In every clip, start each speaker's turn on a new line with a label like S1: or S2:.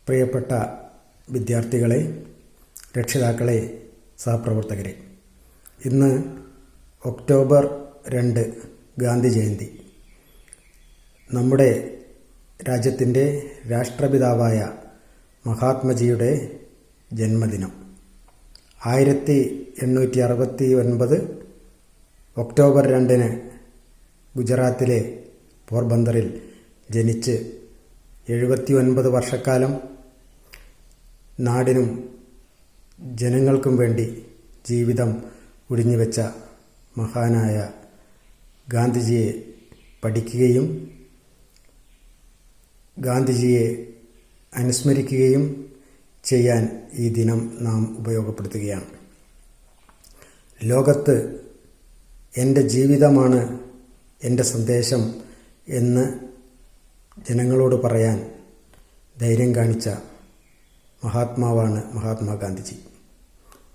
S1: പ്രിയപ്പെട്ട വിദ്യാർത്ഥികളെ, രക്ഷിതാക്കളെ, സഹപ്രവർത്തകരെ, ഇന്ന് ഒക്ടോബർ 2 ഗാന്ധി ജയന്തി. നമ്മുടെ രാജ്യത്തിൻ്റെ രാഷ്ട്രപിതാവായ മഹാത്മജിയുടെ ജന്മദിനം. 1869 ഒക്ടോബർ 2 ഗുജറാത്തിലെ പോർബന്തറിൽ ജനിച്ച് 79 വർഷക്കാലം നാടിനും ജനങ്ങൾക്കും വേണ്ടി ജീവിതം ഉഴിഞ്ഞുവെച്ച മഹാനായ ഗാന്ധിജിയെ പഠിക്കുകയും ഗാന്ധിജിയെ അനുസ്മരിക്കുകയും ചെയ്യാൻ ഈ ദിനം നാം ഉപയോഗപ്പെടുത്തുകയാണ്. ലോകത്ത് എൻ്റെ ജീവിതമാണ് എൻ്റെ സന്ദേശം എന്ന് ജനങ്ങളോട് പറയാൻ ധൈര്യം കാണിച്ച മഹാത്മാവാണ് മഹാത്മാഗാന്ധിജി.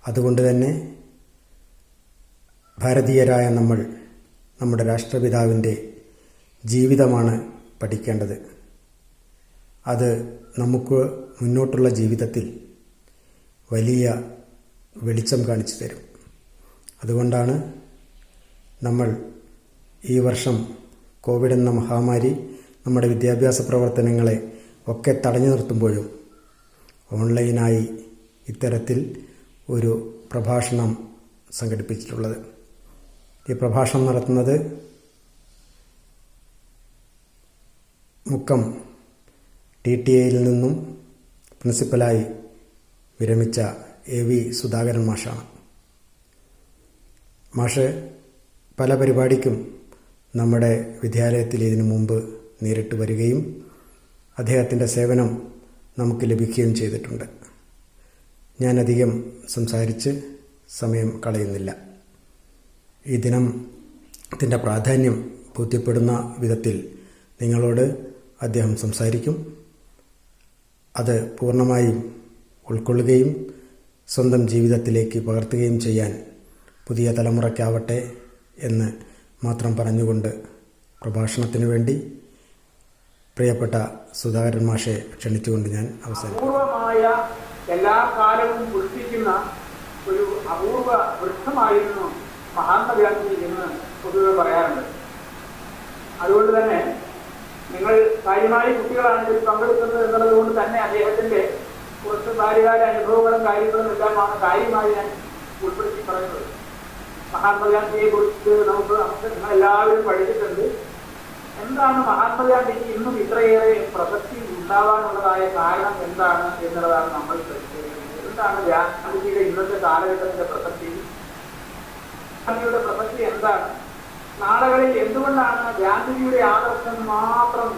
S1: അതുകൊണ്ട് തന്നെ ഭാരതീയരായ നമ്മൾ നമ്മുടെ രാഷ്ട്രപിതാവിൻ്റെ ജീവിതമാണ് പഠിക്കേണ്ടത്. അത് നമുക്ക് മുന്നോട്ടുള്ള ജീവിതത്തിൽ വലിയ വെളിച്ചം കാണിച്ചു തരും. അതുകൊണ്ടാണ് നമ്മൾ ഈ വർഷം കോവിഡ് എന്ന മഹാമാരി നമ്മുടെ വിദ്യാഭ്യാസ പ്രവർത്തനങ്ങളെ ഒക്കെ തടഞ്ഞു നിർത്തുമ്പോഴും ഓൺലൈനായി ഇത്തരത്തിൽ ഒരു പ്രഭാഷണം സംഘടിപ്പിച്ചിട്ടുള്ളത്. ഈ പ്രഭാഷണം നടത്തുന്നത് മുക്കം TTIയിൽ നിന്നും പ്രിൻസിപ്പലായി വിരമിച്ച AV സുധാകരൻ മാഷാണ്. മാഷ് പല പരിപാടിക്കും നമ്മുടെ വിദ്യാലയത്തിൽ ഇതിനു മുമ്പ് നേരിട്ട് വരികയും അദ്ദേഹത്തിൻ്റെ സേവനം നമുക്ക് ലഭിക്കുകയും ചെയ്തിട്ടുണ്ട്. ഞാനധികം സംസാരിച്ച് സമയം കളയുന്നില്ല. ഈ ദിനത്തിൻ്റെ പ്രാധാന്യം ബോധ്യപ്പെടുന്ന വിധത്തിൽ നിങ്ങളോട് അദ്ദേഹം സംസാരിക്കും. അത് പൂർണ്ണമായും ഉൾക്കൊള്ളുകയും സ്വന്തം ജീവിതത്തിലേക്ക് പകർത്തുകയും ചെയ്യാൻ പുതിയ തലമുറയ്ക്കാവട്ടെ എന്ന് മാത്രം പറഞ്ഞുകൊണ്ട് പ്രഭാഷണത്തിനു വേണ്ടി പ്രിയപ്പെട്ട സുധാകരൻ മാഷെ ക്ഷണിച്ചുകൊണ്ട് ഞാൻ അവസാനിക്കും.
S2: അപൂർവമായ എല്ലാ കാലവും പുഷ്പിക്കുന്ന ഒരു അപൂർവ വൃക്ഷമായിരുന്നു മഹാത്മാഗാന്ധി എന്ന് പൊതുവെ പറയാറുണ്ട്. അതുകൊണ്ട് തന്നെ നിങ്ങൾ കാര്യമായി കുട്ടികളാണ് ഇതിൽ പങ്കെടുക്കുന്നത് എന്നുള്ളത് കൊണ്ട് തന്നെ അദ്ദേഹത്തിന്റെ കുറച്ച് ബാല്യകാല അനുഭവങ്ങളും കാര്യങ്ങളും എല്ലാമാണ് കാര്യമായി ഞാൻ ഉൾപ്പെടുത്തി പറയുന്നത്. മഹാത്മാഗാന്ധിയെ കുറിച്ച് നമുക്ക് നിങ്ങളെല്ലാവരും പഠിച്ചിട്ടുണ്ട്. എന്താണ് മഹാത്മാഗാന്ധിക്ക് ഇന്നും ഇത്രയേറെ പ്രസക്തി ഉണ്ടാവാനുള്ളതായ കാരണം എന്താണ് എന്നുള്ളതാണ് നമ്മൾ പരിശോധിക്കുന്നത്. എന്താണ് ഗാന്ധിജിയുടെ ഇന്നത്തെ കാലഘട്ടത്തിന്റെ പ്രസക്തി? ഗാന്ധിയുടെ പ്രസക്തി എന്താണ്? നാടുകളിൽ എന്തുകൊണ്ടാണ് ഗാന്ധിജിയുടെ ആദർശം മാത്രം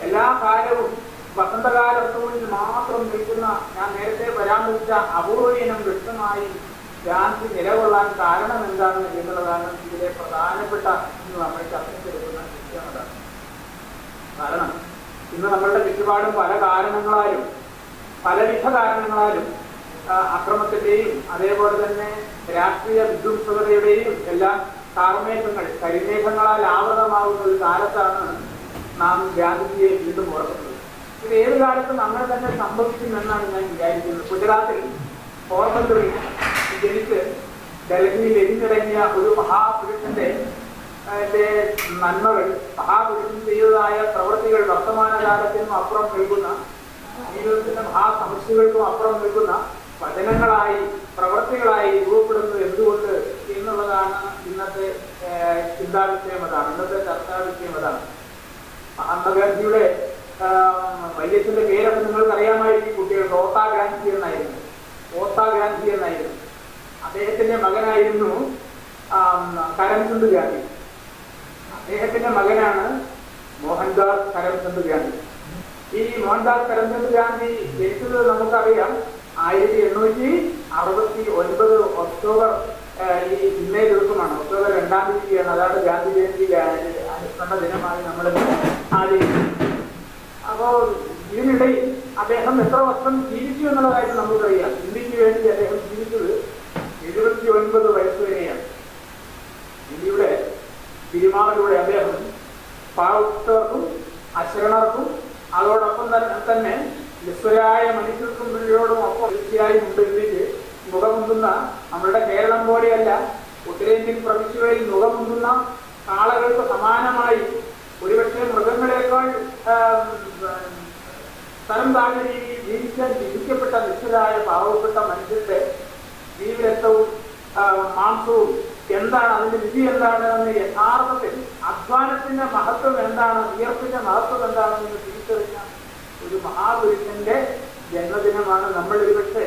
S2: എല്ലാ കാലവും വസന്തകാല ഋതുവിൽ മാത്രം നിൽക്കുന്ന, ഞാൻ നേരത്തെ പരാമർശിച്ച അപൂർവീനം വ്യക്തമായി ഗാന്ധി നിലകൊള്ളാൻ കാരണം എന്താണ് എന്നുള്ളതാണ് ഇതിലെ പ്രധാനപ്പെട്ട ഇന്ന് നമ്മൾ ചർച്ചയ്ക്കെടുക്കുന്ന വിഷയമാണ്. കാരണം ഇന്ന് നമ്മളുടെ ചുറ്റുപാടും പല കാരണങ്ങളാലും പലവിധ കാരണങ്ങളാലും അക്രമത്തിന്റെയും അതേപോലെ തന്നെ രാഷ്ട്രീയ വിധ്വംസകതയുടെയും എല്ലാം കാർമേഘങ്ങൾ കരിമേഘങ്ങളാൽ ആവൃതമാകുന്ന ഒരു കാലത്താണ് നാം ഗാന്ധിജിയെ വീണ്ടും ഓർക്കുന്നത്. ഇത് ഏത് കാലത്തും അങ്ങനെ തന്നെ സംഭവിക്കുമെന്നാണ് ഞാൻ വിചാരിക്കുന്നത്. ഗുജറാത്തിൽ പോർബന്തറിൽ ജനിച്ച് ഡൽഹിയിൽ എരിഞ്ഞിറങ്ങിയ ഒരു മഹാപുരുഷന്റെ നന്മകൾ, മഹാപുരുഷൻ ചെയ്തതായ പ്രവൃത്തികൾ വർത്തമാനകാലത്തിനും അപ്പുറം നിൽക്കുന്ന, ജീവിതത്തിന്റെ മഹാസമസ്യകൾക്കും അപ്പുറം നിൽക്കുന്ന വചനങ്ങളായി പ്രവൃത്തികളായി രൂപപ്പെടുന്നത് എന്തുകൊണ്ട് എന്നുള്ളതാണ് ഇന്നത്തെ ചിന്താവിഷയം. അതാണ് ഇന്നത്തെ ചർച്ചാ വിഷയം. അതാണ് മഹാത്മാഗാന്ധിയുടെ വൈദ്യത്തിന്റെ പേരൊക്കെ നിങ്ങൾക്ക് അറിയാമായിരിക്കും. കുട്ടികൾക്ക് ഓത്താ ഗാന്ധി എന്നായിരുന്നു. അദ്ദേഹത്തിന്റെ മകനായിരുന്നു കരംചന്ദ് ഗാന്ധി. അദ്ദേഹത്തിന്റെ മകനാണ് മോഹൻദാസ് കരംചന്ദ് ഗാന്ധി. ഈ മോഹൻദാസ് കരംചന്ദ് ഗാന്ധി ജനിച്ചത് നമുക്കറിയാം 1869 ഒക്ടോബർ ഇന്നേ ദിവസമാണ്. ഒക്ടോബർ 2-ാം തീയതിയാണ്. അതാണ് ഗാന്ധി ജയന്തി അനുസ്മരണ ദിനമായി നമ്മൾ ആചരിക്കുന്നത്. അപ്പോൾ ഇതിനിടയിൽ അദ്ദേഹം എത്ര വർഷം ജീവിച്ചു എന്നുള്ള കാര്യം നമുക്കറിയാം. ഇന്ത്യക്ക് വേണ്ടി അദ്ദേഹം ജീവിച്ചത് 79 വയസ്സ് വരെയാണ്. ഇന്ത്യയുടെ തിരുമാറിലൂടെ അദ്ദേഹം പാവപ്പെട്ടവർക്കും അശരണർക്കും അതോടൊപ്പം തന്നെ വിശ്വരായ മനുഷ്യർക്കും മുഴുവനോടും ഒപ്പം തീർച്ചയായും ഉണ്ട്. ഇതിലേക്ക് മുഖമുന്തുന്ന നമ്മളുടെ കേരളം പോലെയല്ല, ഉത്തരേന്ത്യൻ പ്രവിശ്യകളിൽ മുഖമുന്തുന്ന കാളകൾക്ക് സമാനമായി ഒരുപക്ഷെ മൃഗങ്ങളെക്കാൾ തരം താഴ്ന്ന രീതിയിൽ ജീവിക്കാൻ വിധിക്കപ്പെട്ട നിശ്ചിതരായ പാവപ്പെട്ട മനുഷ്യരുടെ ജീവരക്തവും മാംസവും എന്താണ്, അതിന്റെ വിധി എന്താണ് എന്ന് യഥാർത്ഥത്തിൽ അധ്വാനത്തിന്റെ മഹത്വം എന്താണ്, വിയർപ്പിന്റെ മഹത്വം എന്താണെന്ന് തിരിച്ചറിഞ്ഞ ഒരു മഹാപുരുഷന്റെ ജന്മദിനമാണ്. നമ്മൾ ഒരുപക്ഷെ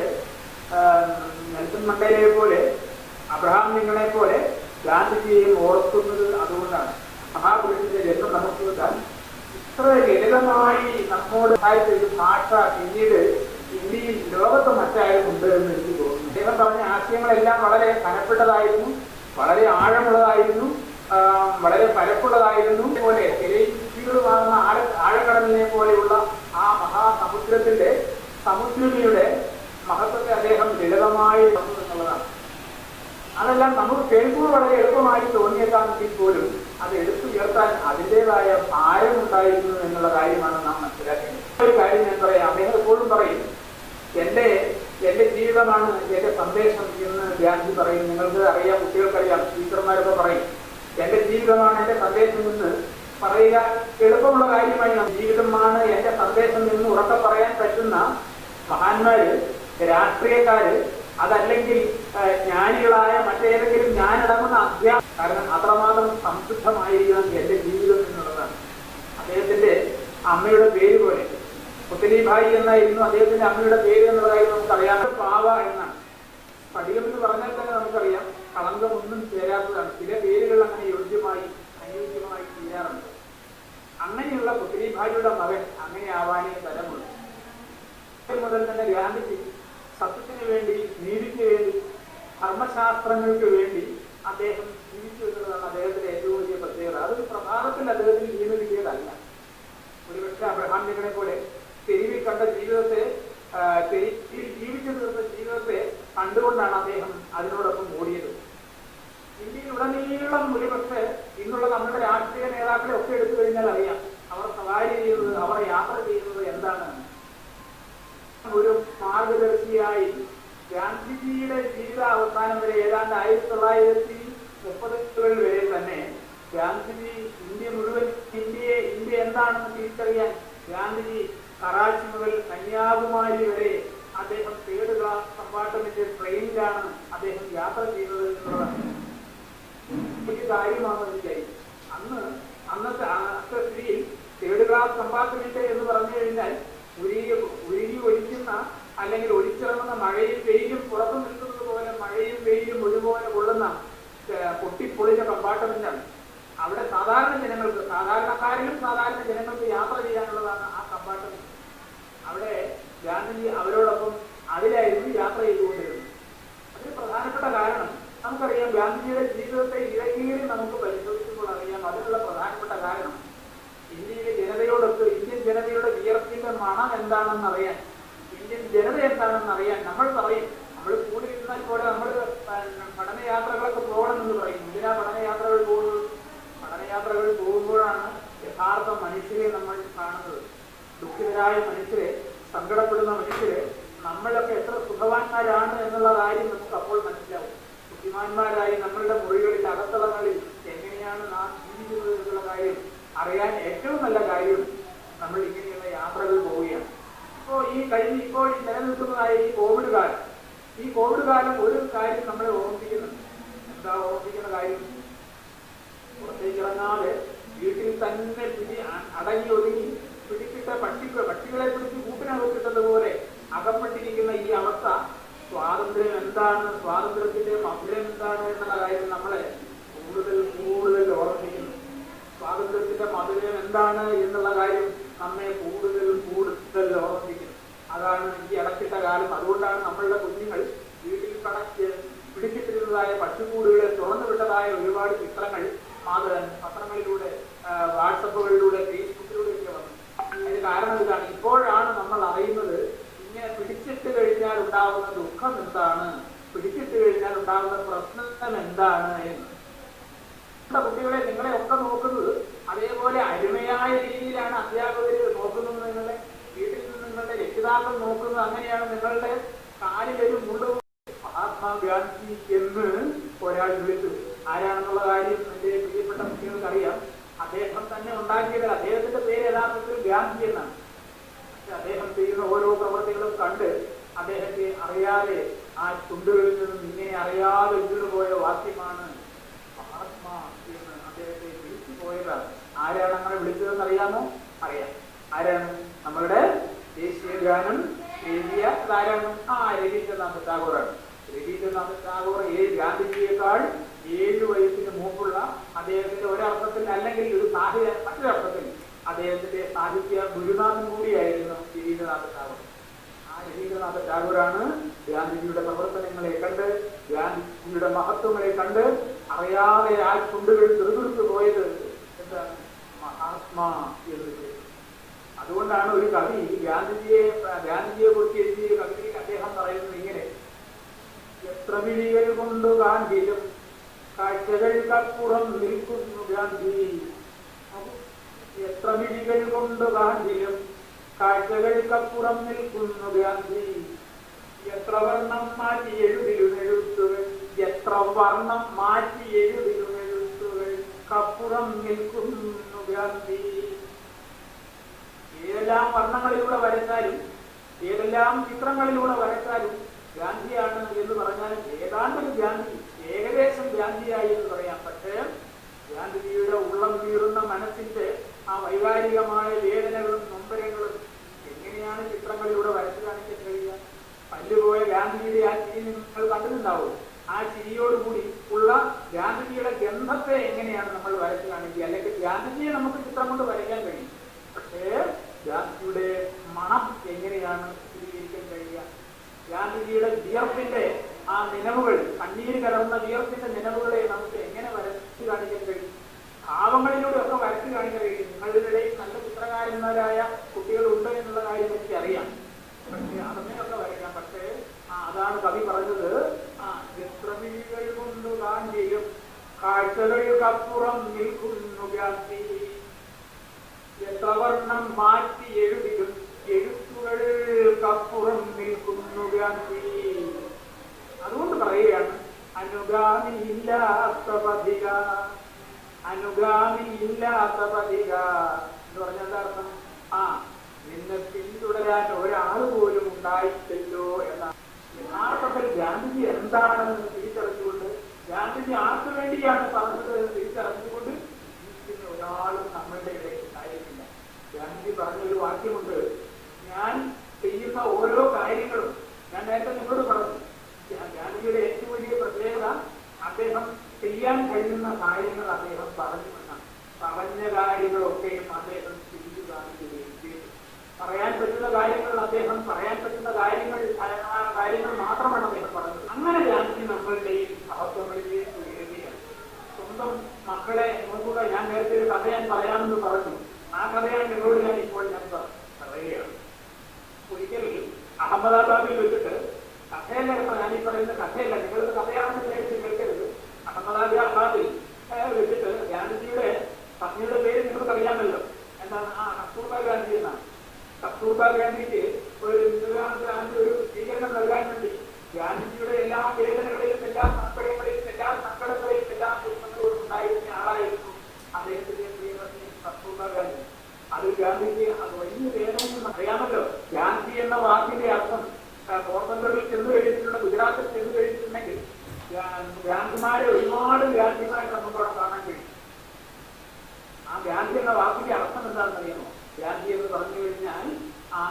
S2: നെൽസൺ മണ്ടേലയെ പോലെ, അബ്രഹാം ലിങ്കണെ പോലെ ഗാന്ധിജിയെയും ഓർക്കുന്നത് അതുകൊണ്ടാണ്. മഹാപുരുഷന്റെ ജന്മം നമുക്ക് ഇത്ര ലളിതമായി നമ്മോട് ഒരു ഭാഷ പിന്നീട് ഇന്ത്യയിൽ ലോകത്ത് മറ്റാരും ഉണ്ട് എന്ന് എനിക്ക് തോന്നുന്നു. അദ്ദേഹം പറഞ്ഞ ആശയങ്ങളെല്ലാം വളരെ കനപ്പെട്ടതായിരുന്നു, വളരെ ആഴമുള്ളതായിരുന്നു, വളരെ പരപ്പുള്ളതായിരുന്നു. പോലെ തിരയുകളുമാകുന്ന ആഴക്കടലിനെ പോലെയുള്ള ആ മഹാസമുദ്രത്തിന്റെ സമുദ്രമിയുടെ മഹത്വത്തെ അദ്ദേഹം ലളിതമായി തന്നു എന്നുള്ളതാണ്. അതെല്ലാം നമുക്ക് കേൾക്കുമ്പോൾ വളരെ എളുപ്പമായി തോന്നിയേക്കാമെങ്കിൽ പോലും അത് എടുത്തുയർത്താൻ അതിൻ്റെതായ ഭാരമുണ്ടായിരുന്നു എന്നുള്ള കാര്യമാണ് നാം മനസ്സിലാക്കേണ്ടത്. ഒരു കാര്യം ഞാൻ പറയാം, അദ്ദേഹം എപ്പോഴും പറയും, എന്റെ ജീവിതമാണ് എന്റെ സന്ദേശം എന്ന് ഗാന്ധി പറയും. നിങ്ങൾക്ക് അറിയാം, കുട്ടികൾക്കറിയാം, ടീച്ചർമാരൊക്കെ പറയും എന്റെ ജീവിതമാണ് എന്റെ സന്ദേശം എന്ന് പറയുക എളുപ്പമുള്ള കാര്യമായി. ജീവിതമാണ് എന്റെ സന്ദേശം എന്ന് ഉറക്കെ പറയാൻ പറ്റുന്ന മഹാന്മാര്, രാഷ്ട്രീയക്കാര്, അതല്ലെങ്കിൽ ജ്ഞാനികളായ മറ്റേതെങ്കിലും ഞാനടങ്ങുന്ന കാരണം അത്രമാത്രം സംശുദ്ധമായിരിക്കണം എന്റെ ജീവിതം എന്നുള്ളതാണ്. അദ്ദേഹത്തിന്റെ അമ്മയുടെ പേര് പോലെ പുത്തലിഭായി എന്നായിരുന്നു അദ്ദേഹത്തിന്റെ അമ്മയുടെ പേര് എന്നുള്ളതായിരുന്നു നമുക്കറിയാം. പാവ എന്നാണ്. സ്ഫടികം എന്ന് പറഞ്ഞാൽ തന്നെ നമുക്കറിയാം കളങ്കമൊന്നും ചേരാത്തതാണ്. ചില പേരുകൾ അങ്ങനെ അനുയോജ്യമായി ചെയ്യാറുണ്ട്. അങ്ങനെയുള്ള പുത്തലിഭായിയുടെ മകൻ അങ്ങനെ ആവാനേ തരമുള്ളൂ. മുതൽ തന്നെ ഗാന്ധിജി സത്യത്തിന് വേണ്ടി, നീതിക്ക് വേണ്ടി, ധർമ്മശാസ്ത്രങ്ങൾക്ക് വേണ്ടി അദ്ദേഹം ജീവിച്ചു എന്നുള്ളതാണ് അദ്ദേഹത്തിന്റെ ഏറ്റവും വലിയ പ്രത്യേകത. അതൊരു പ്രഭാതത്തിൽ അദ്ദേഹത്തിന് വീണ് കിട്ടിയതല്ല. ഒരുപക്ഷെ അബ്രഹാം ലിങ്കണെ പോലെ തെരുവിൽ കണ്ട ജീവിതത്തെ, ജീവിച്ചു തീർത്ത ജീവിതത്തെ കണ്ടുകൊണ്ടാണ് അദ്ദേഹം അതിനോടൊപ്പം ഓടിയത്. ഇന്ത്യയിലുടനീളം ഒരുപക്ഷെ ഇന്നുള്ള നമ്മുടെ രാഷ്ട്രീയ നേതാക്കളെ ഒക്കെ എടുത്തു കഴിഞ്ഞാൽ അറിയാം അവർ സവാരി ചെയ്യുന്നത്, അവർ യാത്ര ചെയ്യുന്നത് എന്താണ്. ഒരു മാർഗദർശിയായി ഗാന്ധിജിയുടെ ജീവിതാവസാനം വരെ ഏതാണ്ട് 1930 വരെ തന്നെ ഗാന്ധിജി ഇന്ത്യ എന്താണെന്ന് തിരിച്ചറിയാൻ ഗാന്ധിജി കറാച്ചി മുതൽ കന്യാകുമാരി വരെ അദ്ദേഹം 3rd ക്ലാസ് കമ്പാർട്ട്മെന്റ് ട്രെയിനിലാണ് അദ്ദേഹം യാത്ര ചെയ്തത് എന്നുള്ളതാണ്. ഒരു കാര്യമാണെന്ന് വിചാരിക്കും. അന്നത്തെ സ്ഥിതിയിൽ 3rd ക്ലാസ് കമ്പാർട്ട്മെന്റ് എന്ന് പറഞ്ഞു കഴിഞ്ഞാൽ ഉരുകി ഒലിക്കുന്ന അല്ലെങ്കിൽ ഒലിച്ചിറങ്ങുന്ന മഴയും വെയിലും പുറത്തു നിൽക്കുന്നത് പോലെ മഴയും വെയിലും ഒരുപോലെ കൊള്ളുന്ന പൊട്ടിപ്പൊളിഞ്ഞ കമ്പാർട്ട്മെന്റാണ്. അവിടെ സാധാരണക്കാരിലും സാധാരണ ജനങ്ങൾക്ക് യാത്ര ചെയ്യാനുള്ളതാണ് ആ കമ്പാർട്ട്മെന്റ്. അവിടെ ഗാന്ധിജി അവരോടൊപ്പം അതിലായിരുന്നു യാത്ര ചെയ്തുകൊണ്ടിരുന്നത്. അതിന് പ്രധാനപ്പെട്ട കാരണം നമുക്കറിയാം. ഗാന്ധിജിയുടെ ജീവിതത്തെ ഇഴകീറി നമുക്ക് പരിശോധിക്കുമ്പോൾ അറിയാം. അതിനുള്ള പ്രധാനപ്പെട്ട കാരണം ഇന്ത്യയിലെ ജനതയോടൊത്ത് ഇന്ത്യൻ ജനതയുടെ വിയർപ്പിന്റെ മണം എന്താണെന്ന് അറിയാൻ, ഇന്ത്യൻ ജനത എന്താണെന്ന് അറിയാൻ നമ്മൾ പറയും. നമ്മൾ കൂടി ഇരുന്നാൽ പോലെ നമ്മൾ പഠനയാത്രകളൊക്കെ പോകണമെന്ന് പറയും. എന്തിനാ പഠനയാത്രകൾ പോകുന്നത്? പഠനയാത്രകൾ പോകുമ്പോഴാണ് യഥാർത്ഥ മനുഷ്യരെ നമ്മൾ കാണുന്നത്. ദുഃഖിതരായ മനുഷ്യരെ, സങ്കടപ്പെടുന്ന മനുഷ്യരെ, നമ്മളൊക്കെ എത്ര സുഖവാന്മാരാണ് എന്നുള്ള കാര്യം നമുക്ക് അപ്പോൾ മനസ്സിലാവും. ബുദ്ധിമാന്മാരായി നമ്മളുടെ മുറികളിൽ, അകത്തളങ്ങളിൽ എങ്ങനെയാണ് നാം ജീവിക്കുന്നത് എന്നുള്ള കാര്യം അറിയാൻ ഏറ്റവും നല്ല കാര്യം നമ്മൾ ഇങ്ങനെയുള്ള യാത്രകൾ പോവുകയാണ്. ഇപ്പോൾ ഇപ്പോൾ നിലനിൽക്കുന്നതായ ഈ കോവിഡ് കാലം ഒരു കാര്യം നമ്മളെ ഓർമ്മിപ്പിക്കുന്നുണ്ട്. എന്താ ഓർമ്മിപ്പിക്കുന്ന കാര്യം? പുറത്തേക്ക് ഇറങ്ങാതെ വീട്ടിൽ തന്നെ അടങ്ങി ഒതുങ്ങി പിടിച്ചിട്ട പക്ഷികളെ പിടിച്ച് കൂട്ടിനകത്തിട്ടതുപോലെ അകപ്പെട്ടിരിക്കുന്ന ഈ അവസ്ഥ, സ്വാതന്ത്ര്യം എന്താണ്, സ്വാതന്ത്ര്യത്തിന്റെ മധുരം എന്താണ് എന്നുള്ള കാര്യം നമ്മളെ കൂടുതൽ ഓർമ്മിപ്പിക്കുന്നു. സ്വാതന്ത്ര്യത്തിന്റെ മധുരം എന്താണ് എന്നുള്ള കാര്യം നമ്മെ കൂടുതൽ ഓർമ്മിപ്പിക്കുന്നു. അതാണ് ഈ അടച്ചിട്ട കാലം. അതുകൊണ്ടാണ് നമ്മളുടെ കുഞ്ഞുങ്ങൾ വീട്ടിൽ പിടിച്ചിട്ടിരുന്നതായ പക്ഷിക്കൂടുകളെ തുറന്നു വിട്ടതായ ഒരുപാട് ചിത്രങ്ങൾ പത്രങ്ങളിലൂടെ, വാട്സപ്പുകളിലൂടെ, ഫേസ്ബുക്കിലൂടെയൊക്കെ വന്നു. അതിന് കാരണം ഇതാണ്. ഇപ്പോഴാണ് നമ്മൾ അറിയുന്നത് ഇങ്ങനെ പിടിച്ചിട്ട് കഴിഞ്ഞാൽ ഉണ്ടാകുന്ന ദുഃഖം എന്താണ്, പിടിച്ചിട്ട് കഴിഞ്ഞാൽ ഉണ്ടാകുന്ന പ്രശ്നം എന്താണ് എന്ന്. കുട്ടികളെ നിങ്ങളെ ഒക്കെ നോക്കുന്നത് അതേപോലെ അരുമയായ രീതിയിലാണ് അധ്യാപകർ നോക്കുന്നത്. നിങ്ങളെ വീട്ടിൽ നിന്ന് നിങ്ങളുടെ രക്ഷിതാക്കൾ നേതാക്കൾ നോക്കുന്നത് അങ്ങനെയാണ്. നിങ്ങളുടെ കാലിലൊരു മുള്ളു മഹാത്മാഗാന്ധി എന്ന് ഒരാൾ വിളിച്ചു. ആരാണെന്നുള്ള കാര്യം എന്റെ പ്രിയപ്പെട്ട കുട്ടികൾക്ക് അറിയാം. അദ്ദേഹം തന്നെ ഉണ്ടാക്കിയത്. അദ്ദേഹത്തിന്റെ പേര് യഥാർത്ഥത്തിൽ ഗാന്ധി എന്നാണ്. പക്ഷെ അദ്ദേഹം ചെയ്യുന്ന ഓരോ പ്രവൃത്തികളും കണ്ട് അദ്ദേഹത്തെ അറിയാതെ ആ ചുണ്ടുകളിൽ നിന്നും ഇങ്ങനെ അറിയാതെ വീണുപോയ വാക്യമാണ് മഹാത്മാ എന്ന് അദ്ദേഹത്തെ വിളിച്ചു പോയതാണ്. ആരാണ് അങ്ങനെ വിളിച്ചതെന്ന് അറിയാമോ? അറിയാം. ആരാണ്? നമ്മളുടെ ദേശീയ ഗാനം എഴുതിയ ആരാണ്? രവീന്ദ്രനാഥ ടാഗോറാണ്. രവീന്ദ്രനാഥ ടാഗോർ ഗാന്ധിജിയേക്കാൾ 7 വയസ്സിന് മുമ്പുള്ള അദ്ദേഹത്തിന്റെ ഒരർത്ഥത്തിൽ, അല്ലെങ്കിൽ ഒരു മറ്റൊരർത്ഥത്തിൽ അദ്ദേഹത്തിന്റെ സാഹിത്യ ഗുരുനാഥൻ കൂടിയായിരുന്നു രവീന്ദ്രനാഥ ടാഗോർ. രവീന്ദ്രനാഥ ടാഗോറാണ് ഗാന്ധിജിയുടെ പ്രവർത്തനങ്ങളെ കണ്ട്, ഗാന്ധിജിയുടെ മഹത്വങ്ങളെ കണ്ട് അറിയാതെ ആ ചുണ്ടുകൾ തിരുതിർത്തു പോയത്. എന്താണ്? മഹാത്മാ എന്ന് പേര്. അതുകൊണ്ടാണ് ഒരു കവി ഗാന്ധിജിയെ കുറിച്ച് എഴുതിയ കവിതയിൽ അദ്ദേഹം പറയുന്നത് ഇങ്ങനെ: എത്ര വിളികൾ കൊണ്ടു ഗാന്ധിയിലും കാഴ്ചകൾക്കപ്പുറം നിൽക്കുന്നു ഗാന്ധി. എത്ര വിളികൾ കൊണ്ട് ഗാന്ധിയിലും കാഴ്ചകൾക്കപ്പുറം നിൽക്കുന്നു ഗാന്ധി. എത്ര വർണ്ണം മാറ്റി എഴുതിലും എഴുത്തുകൾ, എത്ര വർണ്ണം മാറ്റി എഴുതിലും എഴുത്തുകൾക്കപ്പുറം നിൽക്കുന്നു ഗാന്ധി. ഏതെല്ലാം വർണ്ണങ്ങളിലൂടെ വരച്ചാലും, ഏതെല്ലാം ചിത്രങ്ങളിലൂടെ വരച്ചാലും ഗാന്ധിയാണ് എന്ന് പറഞ്ഞാലും ഏതാണ്ടൊരു ഗാന്ധി, ഏകദേശം ഗാന്ധിയായി എന്ന് പറയാം. പക്ഷേ ഗാന്ധിജിയുടെ ഉള്ളം കീറുന്ന മനസ്സിന്റെ ആ വൈകാരികമായ വേദനകളും നൊമ്പരങ്ങളും എങ്ങനെയാണ് ചിത്രങ്ങളിലൂടെ വരച്ചു കാണിക്കാൻ കഴിയുക? പല്ലുപോയ ഗാന്ധിജിയുടെ ആ ചിരി നിങ്ങൾ കണ്ടിട്ടുണ്ടാവും. ആ ചിരിയോടുകൂടി ഉള്ള ഗാന്ധിജിയുടെ ഗന്ധത്തെ എങ്ങനെയാണ് നമ്മൾ വരച്ചു കാണിക്കുക? അല്ലെങ്കിൽ ഗാന്ധിജിയെ നമുക്ക് ചിത്രം കൊണ്ട് വരയ്ക്കാൻ കഴിയും. പക്ഷേ ഗാന്ധിജിയുടെ മണം എങ്ങനെയാണ് ചിത്രീകരിക്കാൻ കഴിയുക? ഗാന്ധിജിയുടെ വിയർപ്പിന്റെ ആ നിലവുകൾ, കണ്ണീര് കലർന്ന വിയർപ്പിന്റെ നിലവുകളെ നമുക്ക് എങ്ങനെ വരച്ചു കാണിക്കാൻ കഴിയും? ഭാവങ്ങളിലൂടെ ഒക്കെ വരച്ചു കാണിക്കാൻ കഴിയും. നിങ്ങളുടെ ഇടയിൽ നല്ല ചിത്രകാരന്മാരായ കുട്ടികളുണ്ട് എന്നുള്ള കാര്യം എനിക്ക് അറിയാം. പക്ഷെ അതിനെയൊക്കെ വരയ്ക്കാം. പക്ഷേ അതാണ് കവി പറഞ്ഞത്, ചിത്രവിഴികൾ കൊണ്ട് ഗാന്ധിയും കാഴ്ചകൾക്കപ്പുറം നിൽക്കുന്നു ഗാന്ധി. എത്ര വർണ്ണം മാറ്റി എഴുതിലും എഴുത്തുകൾക്കപ്പുറം നിൽക്കുന്നു ഗാന്ധി. അതുകൊണ്ട് പറയുകയാണ് അനുഗാമിയില്ലാത്ത പതിക, അനുഗാമിയില്ലാത്ത പതിക എന്ന് പറഞ്ഞാൽ എന്താ അർത്ഥം? നിന്നെ പിന്തുടരാൻ ഒരാൾ പോലും ഉണ്ടായിട്ടല്ലോ എന്നാണ്. യഥാർത്ഥത്തിൽ ഗാന്ധിജി എന്താണെന്ന് തിരിച്ചറിഞ്ഞുകൊണ്ട്, ഗാന്ധിജി ആർക്ക് വേണ്ടിയാണ് പറഞ്ഞത് തിരിച്ചറിഞ്ഞുകൊണ്ട് ജീവിക്കുന്ന ഒരാളും നമ്മളുടെ ഇടയിൽ ഉണ്ടായിരുന്നില്ല. ഗാന്ധിജി പറഞ്ഞൊരു വാക്യമുണ്ട്: ഞാൻ ചെയ്യുന്ന ഓരോ കാര്യങ്ങളും, ഞാൻ നേരത്തെ നിങ്ങളോട് പറഞ്ഞു, ഗാന്ധിജിയുടെ ഏറ്റവും വലിയ പ്രത്യേകത അദ്ദേഹം ചെയ്യാൻ കഴിയുന്ന കാര്യങ്ങൾ അദ്ദേഹം പറഞ്ഞു എന്നാണ്. പറഞ്ഞ കാര്യങ്ങളൊക്കെയും അദ്ദേഹം ചെയ്തു കാണിക്കുകയും ചെയ്തു. പറയാൻ പറ്റുന്ന കാര്യങ്ങൾ അദ്ദേഹം പറയാൻ പറ്റുന്ന കാര്യങ്ങൾ മാത്രമാണ് അദ്ദേഹം പറഞ്ഞത്. അങ്ങനെ ഗാന്ധിജി നമ്മളുടെയും മഹത്വങ്ങളിലേക്ക് ഉയരുകയാണ്. സ്വന്തം മക്കളെ നോക്കുക. ഞാൻ നേരത്തെ ഒരു കഥ ഞാൻ പറയാമെന്ന് പറഞ്ഞു. ആ കഥയാണ് നിങ്ങളോട് ഞാൻ ഇപ്പോൾ പറയുകയാണ്. ഒരിക്കൽ അഹമ്മദാബാദിൽ വെച്ചിട്ട്, കഥയല്ല കേട്ടോ ഞാനീ പറയുന്ന കഥയല്ല, നിങ്ങളത് കഥയാണെന്ന് കേൾക്കരുത്. അഹമ്മദാബാദിൽ വെച്ചിട്ട് ഗാന്ധിജിയുടെ പത്നിയുടെ പേര് നിങ്ങൾക്ക് അറിയാമല്ലോ. എന്താണ്? കസ്തൂർബ ഗാന്ധി എന്നാണ്. കസ്തൂർബ ഗാന്ധിക്ക് ഒരു ഇന്ദിരാഗാന്ധി ഒരു സ്വീകരണം നൽകാൻ വേണ്ടി ഗാന്ധിജിയുടെ എല്ലാ വേദനകളിലും, എല്ലാ സങ്കടങ്ങളിലും, എല്ലാ സങ്കടങ്ങളിലും, എല്ലാ ദുഃഖങ്ങളോടും ഉണ്ടായിരുന്ന ആളായിരുന്നു അദ്ദേഹത്തിന്റെ പ്രിയപത്നി കസ്തൂർബ ഗാന്ധി. അത് ഗാന്ധിജി അത് വലിയ വേദനയെന്ന് അറിയാമല്ലോ. ഗാന്ധി എന്ന വാക്കിന്റെ അർത്ഥം പോർബന്തറിൽ ചെന്ന് കഴിഞ്ഞിട്ടുള്ള, ഗുജറാത്തിൽ ചെന്ന് കഴിഞ്ഞിട്ടുണ്ടെങ്കിൽ ഗാന്ധിമാരെ, ഒരുപാട് ഗാന്ധിമാരെ നമുക്കവിടെ കാണാൻ കഴിയും. ആ ഗാന്ധി എന്ന വാക്കിന്റെ അർത്ഥം എന്താണെന്ന് അറിയാമോ? ഗാന്ധി എന്ന് പറഞ്ഞു കഴിഞ്ഞാൽ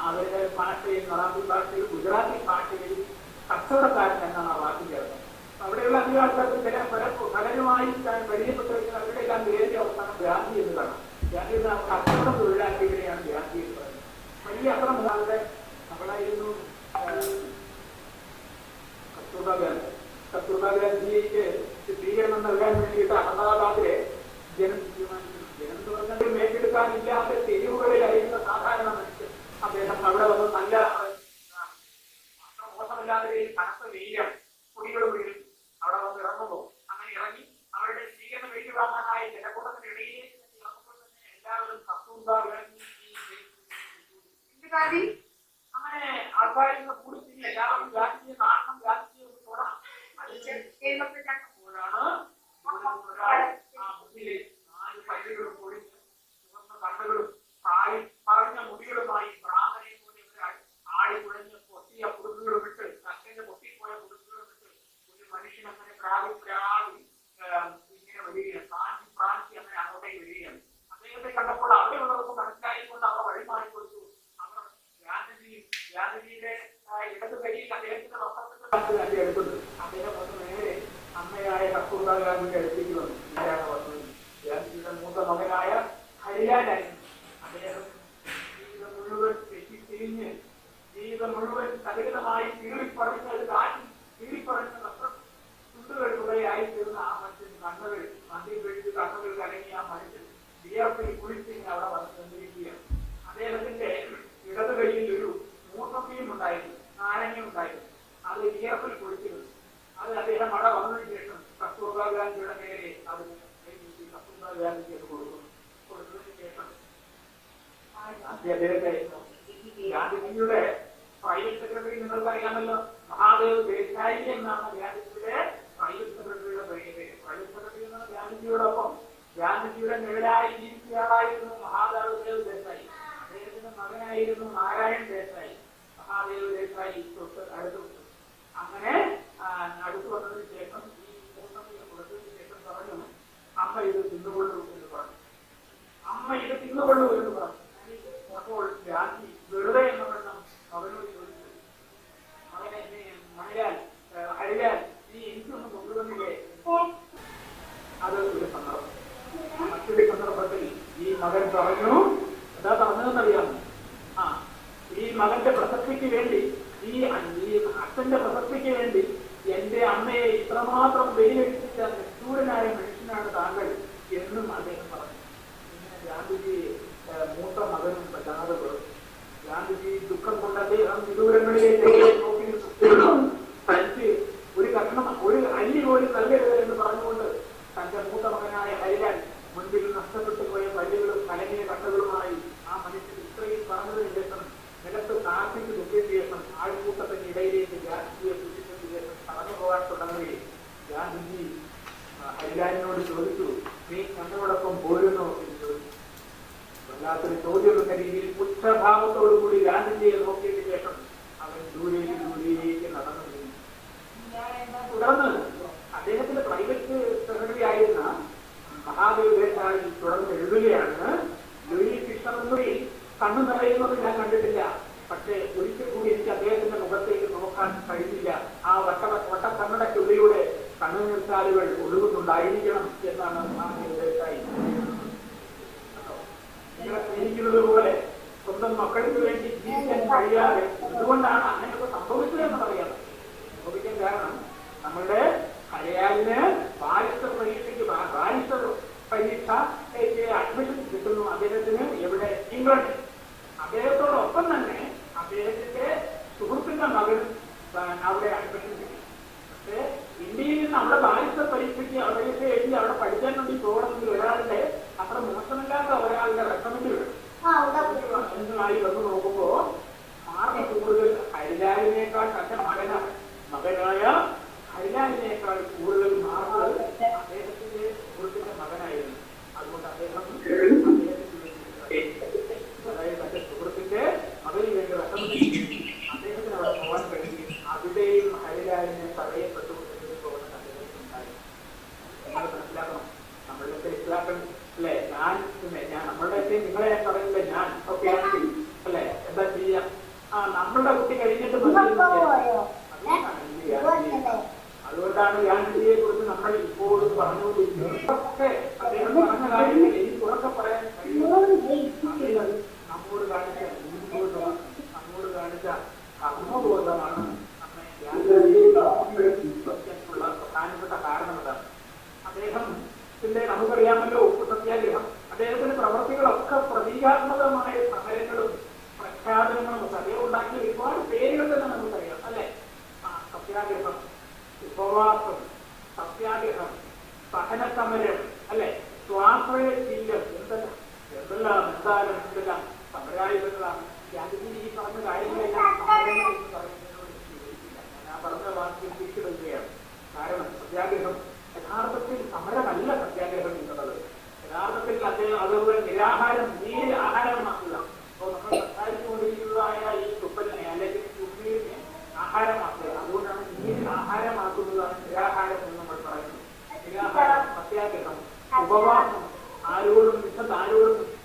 S2: അവരുടെ ഭാഷയിൽ, മറാഠി ഭാഷയിൽ, ഗുജറാത്തി ഭാഷയിൽ കച്ചവടക്കാരൻ എന്നാണ് ആ വാക്കിന്റെ അർത്ഥം. അവിടെയുള്ള അധിക ആൾക്കാർക്ക് പലരുമായി പരിചയപ്പെട്ടവർക്ക് അവരുടെ എല്ലാം പേരിന്റെ അവസാനം ഗാന്ധി എന്ന് കാണാം. ഗാന്ധി എന്ന കച്ചവട തൊഴിലാളികളെയാണ് ഗാന്ധി എന്ന് പറയുന്നത്. വലിയ അത്ര ആളുടെ അവളായിരുന്നു കസ്തൂർബ ഗാന്ധി. കസ്തൂർബ ഗാന്ധിക്ക് സ്വീകരണം നൽകാൻ വേണ്ടിയിട്ട് അഹമ്മദാബാദിലെ ജനം ഏറ്റെടുക്കാനില്ലാത്ത തെരുവുകളിലായിരുന്ന സാധാരണ മനുഷ്യർ. അദ്ദേഹം അവിടെ വന്ന് നല്ല മോശമില്ലാതെ കനത്ത വെയിലും കുടികൾ വീഴും. അവിടെ വന്ന് ഇറങ്ങുമ്പോൾ അങ്ങനെ ഇറങ്ങി അവരുടെ സ്വീകരണം ഏറ്റുവാങ്ങാനായി ജനക്കൂട്ടത്തിനിടയിലേക്ക് ഇറങ്ങുമ്പോൾ തന്നെ എല്ലാവരും കസ്തൂർബ ഗാന്ധി അങ്ങനെ അങ്ങനെ ആൾക്കാരിൽ നിന്ന് കൂടി എല്ലാവരും ഗാന്ധിജിയെ കാണണം, ഗാന്ധിജിയെ ഒന്ന് തൊടണം. ഒരാൾ ആ മുന്നിലെ 4 പല്ലുകളും പൊളിഞ്ഞ് ചുവന്ന കണ്ണുകളും പറഞ്ഞ മുടികളുമായി ബ്രാഹ്മണനെ പോലെ ഒരാൾ ആടി കുഴഞ്ഞ് പൊട്ടിയ കുടുക്കുകളും ഇട്ട് കക്കന്റെ പൊട്ടിപ്പോയ കുടുക്കുകളും ഇട്ട് ഒരു മനുഷ്യൻ അങ്ങനെ പ്രാവി ഇങ്ങനെ വരികയാണ്, പ്രാഞ്ചി അങ്ങനെ അങ്ങോട്ടേക്ക് വരികയാണ്. അദ്ദേഹത്തെ കണ്ടപ്പോൾ അവിടെയുള്ളവർക്ക് മനസ്സിലായിക്കൊണ്ട് അവർ വഴിമാറി കൊടുത്തു. അവർ ഗാന്ധിജിയുടെ ഇടത് കൈയിൽ അദ്ദേഹത്തിന്റെ വസ്ത്രത്തിന്റെ കണ്ട് തന്നെ എടുക്കുന്നത്. അദ്ദേഹം വന്ന് നേരെ അമ്മയായ കസ്തൂർബാ ഗാന്ധിയുടെ അടുത്തേക്ക് വന്നു. ആരാണ് വന്നത്? ഗാന്ധിജിയുടെ മൂത്ത മകനായ ഹരിലാലായിരുന്നു. അദ്ദേഹം ജീവിതം മുഴുവൻ തെറ്റിത്തിരിഞ്ഞ് ജീവിതം മുഴുവൻ സകലമായി കീറിപ്പറഞ്ഞത് കാറ്റും കീറിപ്പറഞ്ഞ ചുണ്ടുകൾക്കുള്ളയായി തീർന്ന ആ മനുഷ്യൻ കണ്ണുകൾ മന്തി പിടിച്ച് കണ്ണുകൾ കലങ്ങി ആ മനുഷ്യൻ വിയർപ്പിൽ കുളിച്ചിങ്ങനെ അവിടെ വന്ന് നിന്നിരിക്കുകയാണ്. അദ്ദേഹത്തിന്റെ ഇടത് കൈയിൽ ഒരു മൂസമ്പിയും ഉണ്ടായിരുന്നു, നാരങ്ങ ഉണ്ടായിരുന്നു. അത് വിയർപ്പിൽ കുളിച്ചിരുന്നു. അത് അദ്ദേഹം അവിടെ വന്നതിന് ശേഷം കസ്തൂർബാ ഗാന്ധിയുടെ നേരെ അത് കസ്തൂർബാ ഗാന്ധിക്ക് അത് കൊടുത്തതിന് ശേഷം അദ്ദേഹത്തെ ഗാന്ധിജിയുടെ പ്രൈവറ്റ് സെക്രട്ടറി നിങ്ങൾക്ക് അറിയാമല്ലോ, മഹാദേവ് ദേശായി എന്നാണ് ഗാന്ധിജിയുടെ പ്രൈവറ്റ് സെക്രട്ടറിയുടെ പേര്. പ്രൈവറ്റ് സെക്രട്ടറി എന്നാണ് ഗാന്ധിജിയോടൊപ്പം ഗാന്ധിജിയുടെ നിഴലായി ജീവിച്ചയാളായിരുന്നു മഹാദേവ് ദേശായി. അദ്ദേഹത്തിന്റെ മകനായിരുന്നു നാരായൺ ദേശായി. മഹാദേവ് ദേശായി തൊട്ട് അടുത്ത് അങ്ങനെ അടുത്ത് വന്നതിന് ശേഷം ഈ മൂന്നമ്മയെ കൊടുത്തതിന് ശേഷം പറഞ്ഞു, അമ്മ ഇത് തിന്നുകൊള്ളൂ എന്ന് പറഞ്ഞു. അമ്മ ഇത് തിന്നുകൊള്ളൂ എന്ന് പറഞ്ഞു. അപ്പോൾ ഗാന്ധി വെറുതെ എന്ന് പറഞ്ഞ മകനോട് ചോദിച്ചു, മകനെ ഹരിലാൽ നീ എനിക്കൊന്ന് കൊണ്ടുവന്നില്ലേ? അത് ഒരു സന്ദർഭം. മറ്റൊരു സന്ദർഭത്തിൽ ഈ മകൻ പറഞ്ഞു, എന്താ പറഞ്ഞതെന്നറിയാമോ? ഈ മകന്റെ പ്രസക്തിക്ക് വേണ്ടി, ഈ അച്ഛന്റെ പ്രസക്തിക്ക് വേണ്ടി എന്റെ അമ്മയെ ഇത്രമാത്രം വെയിലെടുപ്പിച്ച നിഷ്ഠൂരനായ മനുഷ്യനാണ് താങ്കൾ എന്നും അദ്ദേഹം പറഞ്ഞു. ഇങ്ങനെ ഗാന്ധിജി മൂത്ത മകനും വല്ലാതെ വെറും. ഗാന്ധിജി ദുഃഖം കൊണ്ട് അദ്ദേഹം വിദൂരങ്ങളിലേക്ക് നോക്കി തനിക്ക് ഒരു കഷ്ണം ഒരു അല്ലി പോലും നൽകരുത് എന്ന് പറഞ്ഞുകൊണ്ട് തന്റെ മൂത്ത മകനായ ഹരിലാൽ മുൻപിൽ നഷ്ടപ്പെട്ടു പോയ പല്ലുകളും കലങ്ങിയ കണ്ണുകളുമായി ആ മനുഷ്യൻ ഇത്രയും പറഞ്ഞതിന് ശേഷം നിലത്ത് താഴ്ത്തിക്ക് ദുഃഖിച്ച ശേഷം ആൾക്കൂട്ടത്തിന് ഇടയിലേക്ക് ഗാന്ധിജിയെ സൂക്ഷിച്ചതിന് ശേഷം കടന്നു പോകാൻ തുടങ്ങുകയും ഗാന്ധിജി ഹരിലാലിനോട് ചോദിച്ചു, നീ ഞങ്ങളോടൊപ്പം പോരുന്നോ എന്ന് ചോദിച്ചു. വല്ലാത്തൊരു ചോദ്യം എന്ന രീതിയിൽ പുച്ഛഭാവത്തോടുകൂടി ഗാന്ധിജിയെ നോക്കിയതിനു ശേഷം അവൻ ദൂരേക്ക് നടന്നു. തുടർന്ന് അദ്ദേഹത്തിന്റെ പ്രൈവറ്റ് സെക്രട്ടറി ആയിരുന്ന മഹാദേവ് ദേശായി തുടർന്ന് എഴുതുകയാണ്, ലൂയി കൃഷ്ണമുറി കണ്ണു നിറയുന്നത് ഞാൻ കണ്ടിട്ടില്ല, പക്ഷേ ഒരിക്കൽ കൂടി എനിക്ക് അദ്ദേഹത്തിന്റെ മുഖത്തേക്ക് നോക്കാൻ കഴിഞ്ഞില്ല. ആ വട്ടക്കണ്ണടയ്ക്കുള്ളിലൂടെ കണ്ണുനീർച്ചാലുകൾ ഒഴുകുന്നുണ്ടായിരിക്കണം എന്നാണ് മഹാദേവ് ദേശായി സ്നേഹിക്കുന്നത് പോലെ സ്വന്തം മക്കൾക്ക് വേണ്ടി ജീവിക്കാൻ കഴിയാതെ എന്തുകൊണ്ടാണ് അങ്ങനെയൊക്കെ സംഭവിച്ചതെന്ന് പറയാം. സംഭവിക്കാൻ കാരണം നമ്മളുടെ ഹരിയാലിന് ബാരിസ്റ്റർ പരീക്ഷ അഡ്മിഷൻ കിട്ടുന്നു അദ്ദേഹത്തിന്. എവിടെ? ഇംഗ്ലണ്ടിൽ. അദ്ദേഹത്തോടൊപ്പം തന്നെ അദ്ദേഹത്തിന്റെ സുഹൃത്തിന്റെ മകൻ അവിടെ അഡ്മിഷൻ കിട്ടി. പക്ഷേ ഇന്ത്യയിൽ നിന്ന് അവിടെ ബാരിസ്റ്റർ പരീക്ഷയ്ക്ക് എഴുതി അവിടെ പഠിക്കാൻ വേണ്ടി പോകണമെങ്കിൽ ഒരാളുടെ അത്ര മോശമില്ലാത്ത ഒരാളുടെ റെക്കമെൻഡ് കിട്ടും. വർഷങ്ങളായി വന്ന് നോക്കുമ്പോ മാർക്ക് കൂടുതൽ ഹരിലാലിനേക്കാൾ തന്റെ മകനായ ഹരിലാലിനേക്കാൾ കൂടുതൽ മാർക്ക് അദ്ദേഹത്തിന്റെ സുഹൃത്തിന്റെ മകനായിരുന്നു. അതുകൊണ്ട് അതായത് തന്റെ സുഹൃത്തിന്റെ മകന് വേണ്ടി അദ്ദേഹത്തിന് അവിടെ പോകാൻ കഴിയും. അവിടെയും ഹരിലാലിനെ തടയപ്പെട്ടുകൊണ്ടിരുന്ന പോകുന്ന അദ്ദേഹത്തിനുണ്ടായി. നിങ്ങൾ മനസ്സിലാക്കണം, നമ്മളുടെ ഇസ്ലാക്കണം അല്ലെ? നമ്മളുടെ നിങ്ങളെ പറയുന്നില്ല ഞാൻ ഒക്കെ ആണെങ്കിൽ അല്ലെ എന്താ ചെയ്യാം? നമ്മളുടെ കുട്ടി കഴിഞ്ഞിട്ട് അതുകൊണ്ടാണ് ഗാന്ധിജിയെ കുറിച്ച് നമ്മൾ ഇപ്പോഴും പറഞ്ഞുകൊണ്ടിരിക്കുന്നത്. ഒക്കെ അദ്ദേഹം പറഞ്ഞ കാര്യങ്ങൾ എനിക്ക് ഉറക്കെ പറയാൻ കഴിയും. നമ്മോട് കാണിച്ച നീതിബോധമാണ്, നമ്മോട് കാണിച്ച കർമ്മബോധമാണ് നമ്മെ ഗാന്ധിജിയുള്ള പ്രധാനപ്പെട്ട കാരണം. അതാണ് അദ്ദേഹത്തിന്റെ നമുക്കറിയാമല്ലോ ഉപ്പു സത്യാഗ്രഹം. അദ്ദേഹത്തിന്റെ പ്രവർത്തികളൊക്കെ പ്രതീകാത്മകമായ സമരങ്ങളും പ്രഖ്യാപനങ്ങളും അദ്ദേഹം ഉണ്ടാക്കിയ ഒരുപാട് പേരുകൾ തന്നെ നമുക്കറിയാം അല്ലെ? സത്യാഗ്രഹം, ഉപവാസം, സത്യാഗ്രഹം, സഹനസമരം അല്ലെ? സ്വാശ്രയശീലം, എന്തെല്ലാം സമരായുധങ്ങളാണ്. ഗാന്ധിജി ഈ പറഞ്ഞ കാര്യങ്ങളെല്ലാം ഉപവാസം, ആരോടും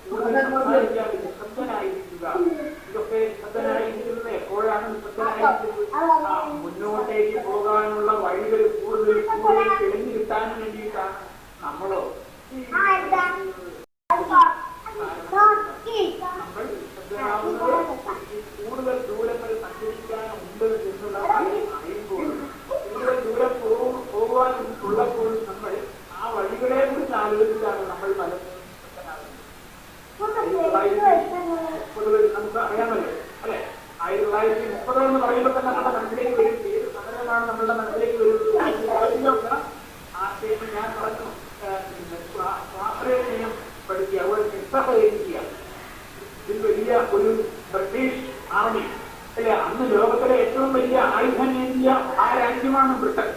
S2: കൂടുതൽ സംസാരിക്കാതെ നിശബ്ദനായിരിക്കുക. ഇതൊക്കെ നിശബ്ദനായിരിക്കുന്നത് എപ്പോഴാണ് നിശബ്ദനായിരിക്കുന്നത്? മുന്നോട്ടേക്ക് പോകാനുള്ള വഴികൾ കൂടുതൽ തെളിഞ്ഞു കിട്ടാൻ വേണ്ടിയിട്ടാണ് നമ്മളോ നമ്മൾ നിശബ്ദനാവുന്നത് കൂടുതൽ ദൂരങ്ങൾ സഞ്ചരിക്കാനുണ്ട് എന്നുള്ള അറിയുമ്പോൾ, കൂടുതൽ ദൂരം പോകുവാനുള്ളപ്പോൾ നമ്മൾ ആ വഴികളെ കുറിച്ച് ആലോചിച്ചാണ് നമ്മൾ പലപ്പോഴും നമുക്ക് അറിയാമല്ലോ അല്ലെ. 1930 എന്ന് പറയുമ്പോൾ തന്നെ നമ്മുടെ മനസ്സിലേക്ക് വരും ഏത് സമരമാണ് നമ്മളുടെ മനസ്സിലേക്ക് വരുന്നത്. ആശയം ഞാൻ പറഞ്ഞു സ്വാശ്രയം പഠിക്കുക, അതുപോലെ നിസ്സഹകരിക്കുക. ഇതിൽ വലിയ ഒരു ബ്രിട്ടീഷ് ആർമി അല്ലെ, അന്ന് ലോകത്തിലെ ഏറ്റവും വലിയ ആയുധമേന്തിയ മഹാരാജ്യമാണ് ബ്രിട്ടൻ.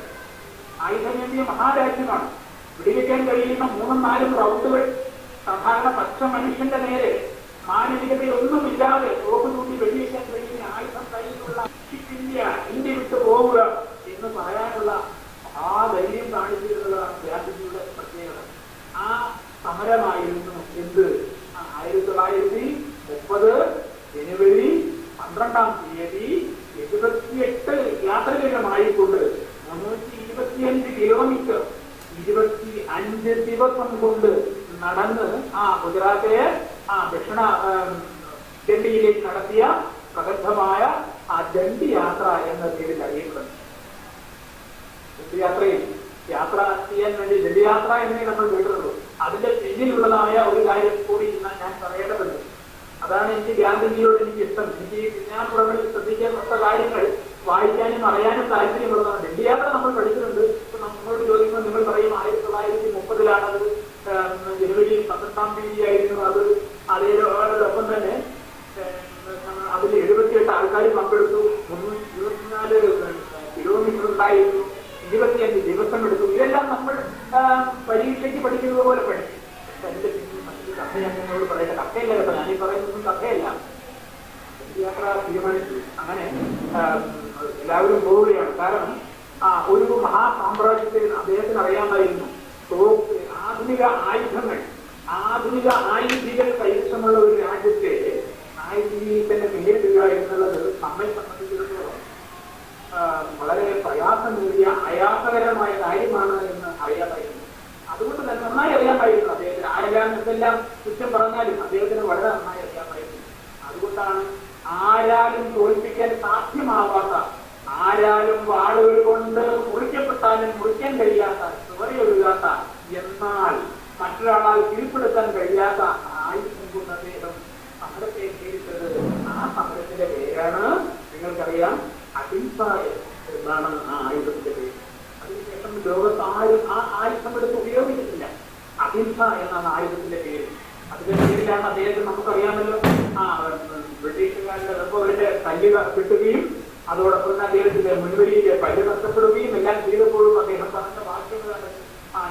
S2: ആയുധമേന്തിയ മഹാരാജ്യമാണ്. വെടിവെക്കാൻ കഴിയുന്ന 3-4 റൗണ്ടുകൾ സാധാരണ പച്ച മനുഷ്യന്റെ നേരെ മാനവികതയൊന്നുമില്ലാതെ തോക്കുകൂട്ടി വെടിവെക്കാൻ കഴിയുന്ന ആയുധം കയ്യിലുള്ള ഇന്ത്യ വിട്ടു പോവുക എന്ന് പറയാനുള്ള മഹാധൈര്യം കാണിച്ചിരുന്നതാണ് ഗാന്ധിജിയുടെ പ്രത്യേകത. ആ സമരമായിരുന്നു എന്ത്? 1930 ജനുവരി 12-ാം തീയതി 78 യാത്രികരുമായിക്കൊണ്ട് 325 കിലോമീറ്റർ 25 ദിവസം കൊണ്ട് നടന്ന് ഗുജറാത്തിലെ ദക്ഷിണ ദണ്ഡിയിലേക്ക് നടത്തിയ പ്രഗത്ഭമായ ആ ദണ്ഡി യാത്ര എന്ന പേരിൽ അറിയപ്പെടുന്നു. ദണ്ഡിയാത്രയിൽ യാത്ര ചെയ്യാൻ വേണ്ടി ദണ്ഡിയാത്ര എന്നേ നമ്മൾ കേട്ടിട്ടുള്ളൂ. അതിന്റെ പിന്നിലുള്ളതായ ഒരു കാര്യം കൂടി ഞാൻ പറയേണ്ടതുണ്ട്. അതാണ് എനിക്ക് ഗാന്ധിജിയോട് എനിക്ക് ഇഷ്ടം. എനിക്ക് വിജ്ഞാനപുറങ്ങളിൽ ശ്രദ്ധിക്കാത്ത കാര്യങ്ങൾ വായിക്കാനും അറിയാനും താല്പര്യമുള്ളതാണ്. ദണ്ഡിയാത്ര നമ്മൾ പഠിച്ചിട്ടുണ്ട്. ഇപ്പൊ നമ്മളോട് ചോദിക്കുമ്പോൾ നിങ്ങൾ പറയും 1930-ലാണത്, ജനുവരി 12-ാം തീയതി ആയിരുന്നു അത്. അതോടൊപ്പം തന്നെ അതിൽ 78 ആൾക്കാർ പങ്കെടുത്തു. 324 കിലോമീറ്റർ ഉണ്ടായിരുന്നു. 25 ദിവസം എടുത്തു. ഇതെല്ലാം നമ്മൾ പരീക്ഷയ്ക്ക് പഠിക്കുന്നത് പോലെ പഠിച്ചു. അതിന്റെ പിന്നിൽ മറ്റൊരു കഥ ഞാൻ നിങ്ങളോട് പറയട്ടെ. കഥയല്ല കേട്ടോ, ഞാനീ പറയുന്നതൊന്നും കഥയല്ല. യാത്ര തീരുമാനിച്ചു. അങ്ങനെ എല്ലാവരും പോവുകയാണ്. കാരണം ഒരു മഹാസാമ്രാജ്യത്തിൽ അദ്ദേഹത്തിന് അറിയാമായിരുന്നു ആധുനിക ആയുധികൾ കൈവശമുള്ള ഒരു രാജ്യത്തെ ആയുധീകനെ നേരിടുക എന്നുള്ളത് നമ്മെ സംബന്ധിച്ചിടത്തോളം വളരെ പ്രയാസമേറിയ ആയാസകരമായ കാര്യമാണ് എന്ന് അറിയാമായിരുന്നു. അതുകൊണ്ട് തന്നെ നന്നായി അറിയാമായിരുന്നു അദ്ദേഹത്തിന്. ആരെല്ലാം എന്തെല്ലാം കുറ്റം പറഞ്ഞാലും അദ്ദേഹത്തിന് വളരെ നന്നായി അറിയാമായിരുന്നു. അതുകൊണ്ടാണ് ആരാലും തോൽപ്പിക്കാൻ സാധ്യമാവാത്ത, ആരാലും വാളുകൾ കൊണ്ട് മുറിക്കപ്പെട്ടാലും മുറിക്കാൻ കഴിയാത്ത, ചോരയൊഴുകാത്ത, എന്നാൽ മറ്റൊരാളാൽ കീഴ്പ്പെടുത്താൻ കഴിയാത്ത ആയുധം കൊണ്ട് അദ്ദേഹം സമരത്തെ നേരിട്ടത്. ആ സമരത്തിന്റെ പേരാണ് നിങ്ങൾക്കറിയാം, അഹിംസ എന്നാണ് ആ ആയുധത്തിന്റെ പേര്. അതിനുശേഷം ലോകത്ത് ആരും ആ ആയുധം എടുത്ത് ഉപയോഗിച്ചിട്ടില്ല. അഹിംസ എന്നാണ് ആയുധത്തിന്റെ പേര്. അതിന്റെ പേരിലാണ് അദ്ദേഹത്തിന് നമുക്കറിയാമല്ലോ ബ്രിട്ടീഷുകാരുടെ അവരുടെ കല്ല് കിട്ടുകയും അതോടൊപ്പം തന്നെ അദ്ദേഹത്തിന്റെ മുൻവരിയിലെ പല്ല് നഷ്ടപ്പെടുകയും എല്ലാം ചെയ്തപ്പോഴും അദ്ദേഹം പറഞ്ഞ വാക്യങ്ങളാണ്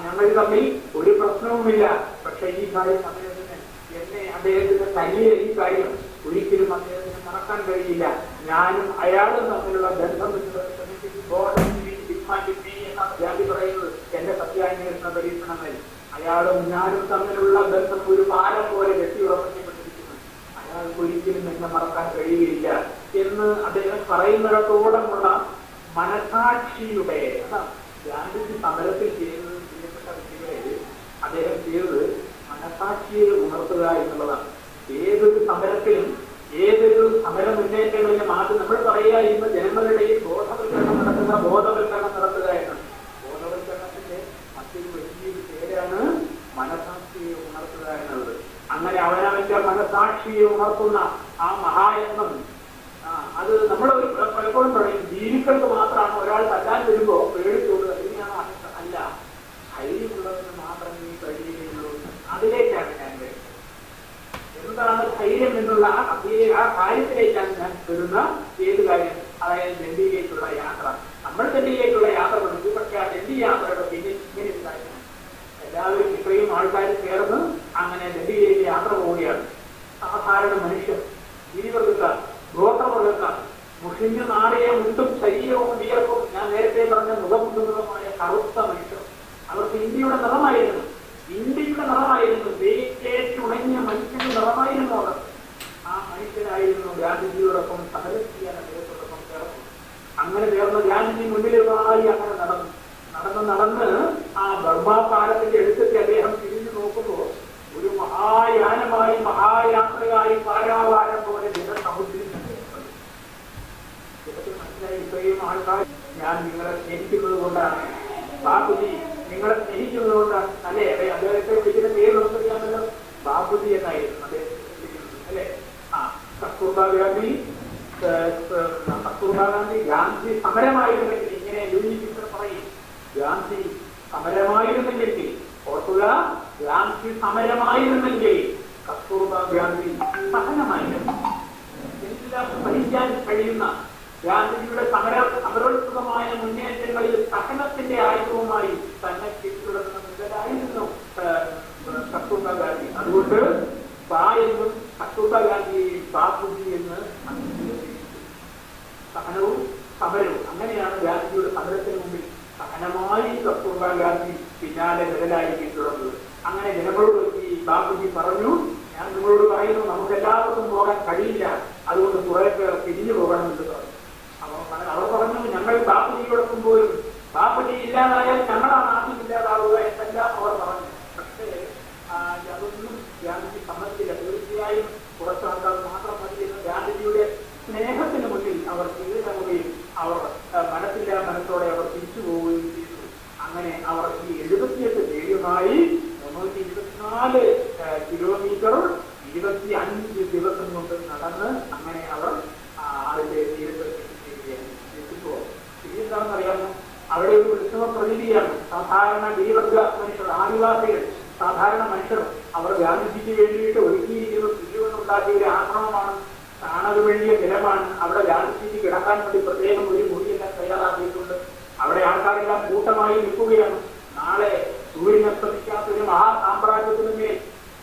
S2: ഞങ്ങൾ തമ്മിൽ ഒരു പ്രശ്നവുമില്ല, പക്ഷെ ഈ കാര്യം അദ്ദേഹത്തിന് എന്നെ അദ്ദേഹത്തിന്റെ തല്ലിയ ഈ കാര്യം ഒരിക്കലും അദ്ദേഹത്തിന് മറക്കാൻ കഴിയില്ല. ഞാനും അയാളും തമ്മിലുള്ള ബന്ധം എന്നാണ് ഗാന്ധി പറയുന്നത് എന്റെ സത്യാന്വേഷണ പരീക്ഷണങ്ങൾ. അയാളും ഞാനും തമ്മിലുള്ള ബന്ധം ഒരു പാലം പോലെ കെട്ടിയുറപ്പിക്കപ്പെട്ടിരിക്കുന്നു. അയാൾക്ക് ഒരിക്കലും എന്നെ മറക്കാൻ കഴിയുകയില്ല എന്ന് അദ്ദേഹം പറയുന്നിടത്തോളമുള്ള മനസാക്ഷിയുടെ ഗാന്ധിജി സമരത്തിൽ ചെയ്തത് ചെയ്യപ്പെട്ട വ്യക്തികളെ അദ്ദേഹം ചെയ്തത് മനസാക്ഷിയെ ഉണർത്തുക എന്നുള്ളതാണ്. ഏതൊരു സമരത്തിലും ഏതൊരു സമര മുന്നേറ്റങ്ങളിലും ആദ്യം നമ്മൾ പറയുക ഇന്ന് ജനങ്ങളുടെ ബോധവൽക്കരണം നടത്തുക എന്നാണ്. ബോധവൽക്കരണത്തിന്റെ മറ്റൊരു വലിയൊരു പേരാണ് മനസാക്ഷിയെ ഉണർത്തുക എന്നുള്ളത്. അങ്ങനെ അവനവന്റെ മനസാക്ഷിയെ ഉണർത്തുന്ന ആ മഹായത്നം അത് നമ്മൾ പലപ്പോഴും പറയും ജീവികൾക്ക് മാത്രമാണ് ഒരാൾ തല്ലാൻ വരുമ്പോ പേടിച്ചോടുക. ഇതിനാണ് അല്ല, ധൈര്യമുള്ളവന് മാത്രമേ കഴിയുകയുള്ളൂ. അതിലേക്കാണ് ഞാൻ വരുന്നത്. എന്താണ് ധൈര്യം എന്നുള്ള ആ കാര്യത്തിലേക്കാണ് ഞാൻ വരുന്ന ഏത് കാര്യം, അതായത് ഡൽഹിയിലേക്കുള്ള യാത്ര. നമ്മൾ ഡൽഹിയിലേക്കുള്ള യാത്ര പഠിച്ചു. പക്ഷെ ആ ഡൽഹി യാത്രയുടെ പിന്നിൽ ഇങ്ങനെ ഒരു കാര്യമാണ്. എല്ലാവരും ഇത്രയും ആൾക്കാർ ചേർന്ന് അങ്ങനെ ഡൽഹിയിലേക്ക് യാത്ര പോവുകയാണ്. സാധാരണ മനുഷ്യർ, ഗിരിവർഗക്കാർ, ഗോത്രവർഗക്കാർ, മുഷിഞ്ഞു നാടിയ മുണ്ടും ശരീരവും വിയർപ്പും ഞാൻ നേരത്തെ പറഞ്ഞ മുഖമുണ്ടുന്നതുമായ കറുത്ത മനുഷ്യർ. അവർക്ക് ഇന്ത്യയുടെ നിറമായിരുന്നു. ഇന്ത്യയുടെ നിറമായിരുന്നു, തേച്ചുണങ്ങിയ മനുഷ്യന്റെ നിറമായിരുന്നു അവർ. ആ മനുഷ്യനായിരുന്നു ഗാന്ധിജിയോടൊപ്പം സമരം ചെയ്യാൻ അദ്ദേഹത്തോടൊപ്പം ചേർന്നു. അങ്ങനെ ചേർന്ന് ഗാന്ധിജി മുന്നിലുമായി അങ്ങനെ നടന്ന് ആ ബർമാ പാലത്തിന്റെ അടുത്തെത്തി അദ്ദേഹം തിരിഞ്ഞു നോക്കുമ്പോൾ ഒരു മഹായാനമായി മഹായാത്രയായി പാരാവാരം പോലെ ജനസമുദ്രം മനസ്സിലായി. ഇത്രയും ആൾക്കാർ ഞാൻ നിങ്ങളെ സ്നേഹിക്കുന്നത് കൊണ്ടാണ്, ബാപ്പുജി നിങ്ങളെ സ്നേഹിക്കുന്നത് കൊണ്ടാണ് അല്ലെ. അദ്ദേഹത്തെ വിളിക്കുന്ന പേര് നമുക്കറിയാമല്ലോ, ബാപ്പുജി എന്നായിരുന്നു അദ്ദേഹം അല്ലെ. കസ്തൂർബാ ഗാന്ധി ഗാന്ധി സമരമായിരുന്നെങ്കിൽ, ഇങ്ങനെ യൂണിഫിക്കർ പറയും, ഗാന്ധി സമരമായിരുന്നെങ്കിൽ ഓർക്കുക, ഗാന്ധി സമരമായിരുന്നെങ്കിൽ കസ്തൂർബാ ഗാന്ധി സഹനമായിരുന്നു. എല്ലാം സഹിക്കാൻ കഴിയുന്ന ഗാന്ധിജിയുടെ സമരോത്സുകമായ മുന്നേറ്റങ്ങളിൽ സഹനത്തിന്റെ ആയുധവുമായി തന്നെ പിന്തുടർന്നതായിരുന്നു കസ്തൂർബാ ഗാന്ധി. അതുകൊണ്ട് എന്നും കസ്തൂർബാ ഗാന്ധി ബാപ്പുജി എന്ന് സഹനവും സമരവും, അങ്ങനെയാണ് ഗാന്ധിജിയുടെ സമരത്തിന് മുമ്പിൽ സഹനമായി കസ്തൂർബാ ഗാന്ധി പിന്നാലെ വിരലായി പിന്തുടർന്നത്. അങ്ങനെ ജനങ്ങളോട് ഈ ബാപ്പുജി പറഞ്ഞു, ഞാൻ നിങ്ങളോട് പറയുന്നു, നമുക്ക് എല്ലാവർക്കും പോകാൻ കഴിയില്ല, അതുകൊണ്ട് കുറെ പേർ തിരിഞ്ഞു പോകണമെന്ന് പറഞ്ഞു. അവർ പറഞ്ഞു, ഞങ്ങൾ ബാപ്പുജിയോടൊപ്പം പോലും, ബാപ്പുജി ഇല്ലാതായാൽ ഞങ്ങളാണ് ആദ്യം ഇല്ലാതാവുക എന്നെല്ലാം അവർ പറഞ്ഞു. പക്ഷേ അതൊന്നും ഗാന്ധിജി സമ്മതിച്ചില്ല. തീർച്ചയായും കുറച്ച് ആൾക്കാർ മാത്രം മതിയെന്ന് ഗാന്ധിജിയുടെ സ്നേഹത്തിന് മുന്നിൽ അവർ കീഴടങ്ങുകയും അവർ മനത്തോടെ അവർ തിരിച്ചു പോവുകയും ചെയ്തു. അങ്ങനെ അവർ ഈ 78 പേരുമായി 324 കിലോമീറ്റർ 25 ദിവസം കൊണ്ട് നടന്ന് അങ്ങനെ അവർ അതിന്റെ തീരത്ത് എത്തിച്ചേരുകയാണ്. എന്താണെന്നറിയാമോ, അവിടെ ഒരു ഉത്സവ പ്രതീതിയാണ്. സാധാരണ ഗിരിവർഗ മനുഷ്യർ, ആദിവാസികൾ, സാധാരണ മനുഷ്യർ അവർ ഗാന്ധിജിക്ക് വേണ്ടിയിട്ട് ഒരുക്കിയിരിക്കുന്ന പിരിവെന്നുണ്ടാക്കിയ ഒരു ആശ്രമമാണ്. കാണത് വേണ്ടിയ ജലമാണ്. അവിടെ ഗാന്ധിജിക്ക് കിടക്കാൻ വേണ്ടി പ്രത്യേകം ഒരു മുറിയെല്ലാം തയ്യാറാക്കിയിട്ടുണ്ട്. അവിടെ ആൾക്കാരെല്ലാം കൂട്ടമായി നിൽക്കുകയാണ്. നാളെ സൂര്യനസ്തമിക്കാത്ത ഒരു മഹാസാമ്രാജ്യത്തിന് മേൽ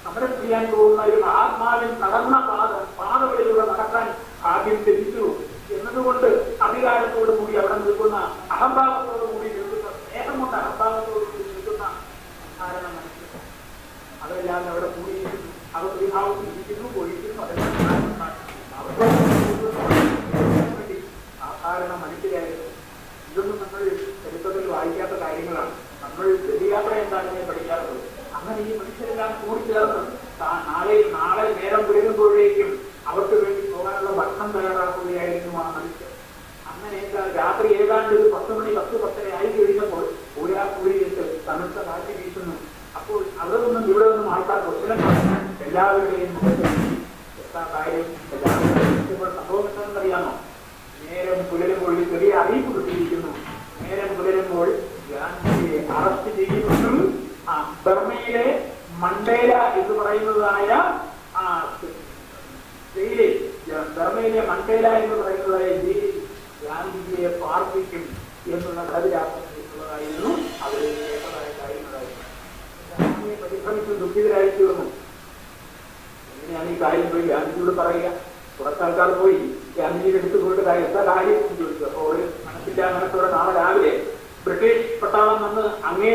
S2: സമരം ചെയ്യാൻ പോകുന്ന ഒരു മഹാത്മാവിൻ നടന്ന പാതകളിലൂടെ നടക്കാൻ ഭാഗ്യം ലഭിച്ചു എന്നതുകൊണ്ട് അധികാരത്തോടു കൂടി അവിടെ നിൽക്കുന്ന, അഹംഭാവത്തോടു കൂടി നിൽക്കുന്ന, സ്നേഹം കൊണ്ട് അഹംഭാവത്തോടു കൂടി നിൽക്കുന്ന സാധാരണ മനുഷ്യർ അതെല്ലാം അവിടെ കൂടിയിരിക്കുന്നു. അവർ ഒരു ഭാവത്തിൽ ഇരിക്കുന്നു, ഒഴിക്കുന്നു. സാധാരണ മനുഷ്യരായിരുന്നു. ഇതൊന്നും നമ്മൾ ചരിത്രത്തിൽ വായിക്കാത്ത കാര്യങ്ങളാണ്. നമ്മൾ വെടിയാത്ര എന്താണെന്ന് പഠിക്കാറുള്ളത്. അങ്ങനെ ഈ മനുഷ്യരെല്ലാം കൂടിച്ചേർന്ന് നാളെ നേരം പുലരുമ്പോഴേക്കും അവർക്ക് വേണ്ടി പോകാനുള്ള ഭക്ഷണം തയ്യാറാക്കുകയായിരുന്നു ആ മനുഷ്യർ. അങ്ങനെ രാത്രി ഏതാണ്ട് ഒരു 10 മണി 10:10 ആയി കഴിഞ്ഞപ്പോൾ ഊരാക്കൂരിയിട്ട് തണുത്ത കാറ്റ് വീശുന്നു. അപ്പോൾ അവിടെ നിന്നും ഇവിടെ നിന്നും ആൾക്കാർ ക്വസ്റ്റ്യൻ പറഞ്ഞു. എല്ലാവരുടെയും കാര്യം സംഭവം എന്താണെന്നറിയാമോ? നേരം പുലരുമ്പോൾ ചെറിയ അറിയിപ്പ് കിട്ടിയിരിക്കുന്നു. നേരം പുലരുമ്പോൾ ഗാന്ധിജിയെ അറസ്റ്റ് ചെയ്യുന്നു. ബർമയിലെ മണ്ടേല എന്ന് പറയുന്നതായ ജയിലിൽ, ബർമയിലെ മണ്ടേല എന്ന് പറയുന്നതായ ജയിലിൽ ഗാന്ധിജിയെ പാർപ്പിക്കും എന്നുള്ള ധൈര്യമുള്ളതായിരുന്നു അവരെ കേട്ടതായ കാര്യങ്ങളായിരുന്നു. ഗാന്ധിജിയെ പരിഭ്രമിച്ച് ദുഃഖിതരായി തീർന്നു. എങ്ങനെയാണ് ഈ കാര്യം പോയി ഗാന്ധിജിയോട് പറയുക? കുറച്ചാൾക്കാർ പോയി ഗാന്ധിജിയുടെ അടുത്ത് പോയിട്ട് എന്താ കാര്യം എന്ന് ചോദിച്ചു. അപ്പോൾ ഒരു മനസ്സില്ല മനസ്സോടെ നാളെ രാവിലെ ബ്രിട്ടീഷ് പട്ടാളം വന്ന് അങ്ങേ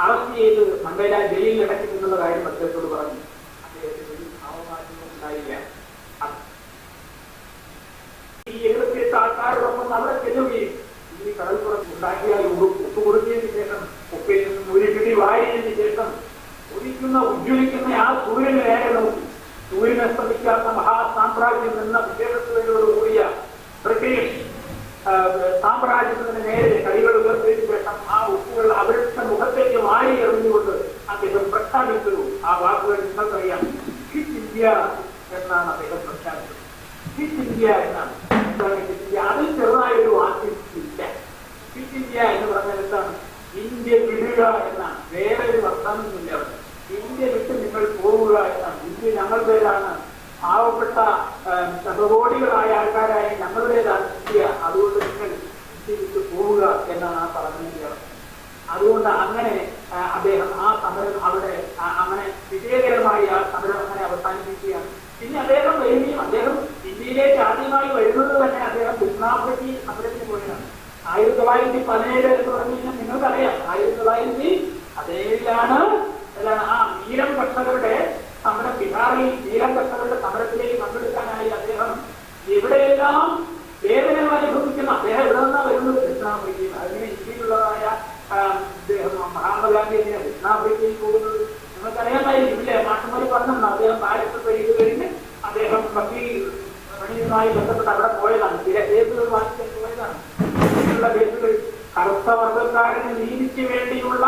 S2: അറസ്റ്റ് ചെയ്ത് മണ്ടേല ജയിലിൽ അടയ്ക്കും എന്നുള്ള കാര്യം അദ്ദേഹത്തോട് പറഞ്ഞു. അദ്ദേഹത്തിന് ഒരു ഭാവമാറ്റവും ഉണ്ടായില്ല. ഈ 78 ആൾക്കാരോടൊപ്പം അവിടെ ചെല്ലുകയും ഈ കടൽപ്പുറത്ത് ഉണ്ടാക്കിയ ഉപ്പ് കൊടുത്തതിന് ശേഷം ഉപ്പയിൽ നിന്നും ഒരു പിടി വാരിയതിന് ശേഷം ഉദിക്കുന്ന ഉജ്ജ്വലിക്കുന്ന ആ സൂര്യന് നേരെ നോക്കി. സൂര്യനെ ശ്രമിക്കാത്ത മഹാസാമ്രാജ്യം എന്ന വിശേഷത്തോടുകൂടിയ ബ്രിട്ടീഷ് സാമ്രാജ്യത്തിന് നേരെ കൈകൾ ഉയർത്തിയതിനു ശേഷം ആ ഉപ്പുകൾ അവരുടെ മുഖത്തേക്ക് വാരി എറിഞ്ഞുകൊണ്ട് അദ്ദേഹം പ്രഖ്യാപിച്ചു. ആ വാക്കുകൾ നിങ്ങൾക്കറിയാം, ക്വിറ്റ് ഇന്ത്യ എന്നാണ് അദ്ദേഹം പ്രഖ്യാപിച്ചത്. ക്വിറ്റ് ഇന്ത്യ എന്നാണ്. അതിൽ ചെറുതായൊരു വാക്യം ഇല്ല. ക്വിറ്റ് ഇന്ത്യ എന്ന് പറഞ്ഞാൽ എന്താണ്? ഇന്ത്യ വിടുക എന്നാണ്. വേറെ ഒരു വർത്തമാനമില്ല. ഇന്ത്യ വിട്ട് നിങ്ങൾ പോവുക എന്നാണ്. ഇന്ത്യ ഞങ്ങളുടേതാണ്. പാവപ്പെട്ട ശതകോടികളായ ആൾക്കാരായ ഞങ്ങളുടേതാണ് ഇന്ത്യ. അതുകൊണ്ട് നിങ്ങൾ ഇന്ത്യ വിട്ട് പോവുക എന്നാണ് ആ പറഞ്ഞത്. അതുകൊണ്ട് അങ്ങനെ അദ്ദേഹം ആ സമരം അവിടെ അങ്ങനെ വിജയകരമായി ആ സമരം അങ്ങനെ അവസാനിപ്പിക്കുകയാണ്. പിന്നെ അദ്ദേഹം വരികയും അദ്ദേഹം ഇന്ത്യയിലേക്ക് ആദ്യമായി വരുന്നത് തന്നെ അദ്ദേഹം ദക്ഷിണാഫ്രിക്കയിൽ സമരത്തിന് പോയാണ്. 1917 എന്ന് പറഞ്ഞു കഴിഞ്ഞാൽ നിങ്ങൾക്കറിയാം. 1917 അതേലാണ് എന്താണ് നീലം കർഷകരുടെ സമരം, ബീഹാറിൽ നീലം കർഷകരുടെ സമരത്തിലേക്ക് പങ്കെടുക്കാനായി അദ്ദേഹം എവിടെയെല്ലാം വേദനകൾ അനുഭവിക്കുന്ന അദ്ദേഹം എവിടെ നിന്നാണ് വരുന്നത്? ദക്ഷിണാഫ്രിക്കയിൽ. അതിന് ഇന്ത്യയിലുള്ളതായ അദ്ദേഹം മഹാത്മാഗാന്ധി എങ്ങനെയാണ് ദക്ഷിണാഫ്രിക്കയിൽ പോകുന്നത്? നിങ്ങൾക്കറിയാമായിരിക്കും ഇല്ലേ? മാഷന്മാർ പറഞ്ഞിട്ടുണ്ട് അദ്ദേഹം പാരിസ് ചെയ്ത് കഴിഞ്ഞ് അദ്ദേഹം പണിയുമായി ബന്ധപ്പെട്ട് അവിടെ പോയതാണ്. ചില കേസുകൾ വാങ്ങിക്കാൻ പോയതാണ്. ഇങ്ങനെയുള്ള കേസുകൾ കറുത്ത വർഗക്കാരന് നീതിക്ക് വേണ്ടിയുള്ള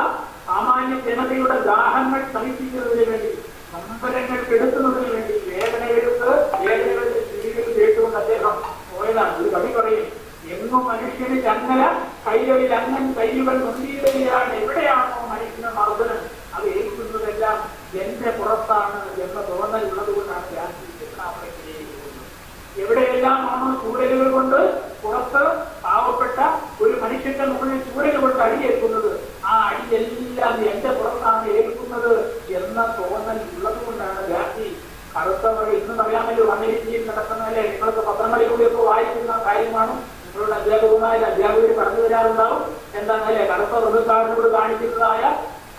S2: സാമാന്യ ജനതയുടെ ദാഹങ്ങൾ ശമിപ്പിക്കുന്നതിന് വേണ്ടി, നമ്പരങ്ങൾ കെടുത്തുന്നതിന് വേണ്ടി വേദനകളുടെ ചിരികൾ കേട്ടുകൊണ്ട് അദ്ദേഹം പോയതാണ്. ഒരു കവി പറയും, എങ്ങും മനുഷ്യന് ചങ്ങല കൈകളിൽ അങ്ങൻ കൈകൾ നൊന്തിയിടുകയാണ്, എവിടെയാണോ മനുഷ്യന് മർദ്ദനം അത് ഏൽക്കുന്നതെല്ലാം എന്റെ പുറത്താണ് എന്ന തോന്നൽ ഉള്ളതുകൊണ്ടാണ് ഗാന്ധി ദക്ഷിണാഫ്രിക്കയിലേക്ക് പോകുന്നത്. എവിടെയെല്ലാമാണോ ചൂരലുകൾ കൊണ്ട് പുറത്ത് പാവപ്പെട്ട ഒരു മനുഷ്യന്റെ മുകളിൽ ചൂരൽ കൊണ്ട് അടിയേൽക്കുന്നത്, ആ അടിയെല്ലാം എന്റെ പുറത്താണ് ഏൽക്കുന്നത് എന്ന തോന്നൽ ഉള്ളതുകൊണ്ടാണ് ഗാന്ധി കറുത്തവർ ഇന്നും അറിയാമല്ലോ അമേരിക്കയിൽ നടക്കുന്നതല്ലേ, നിങ്ങൾക്ക് പത്രങ്ങളിലൂടെയൊക്കെ വായിക്കുന്ന കാര്യമാണ്. നിങ്ങളുടെ അധ്യാപകർ പറഞ്ഞു തരാറുണ്ടാവും. എന്താണല്ലേ കറുത്ത വർഗ്ഗക്കാരനോട് കാണിക്കുന്നതായ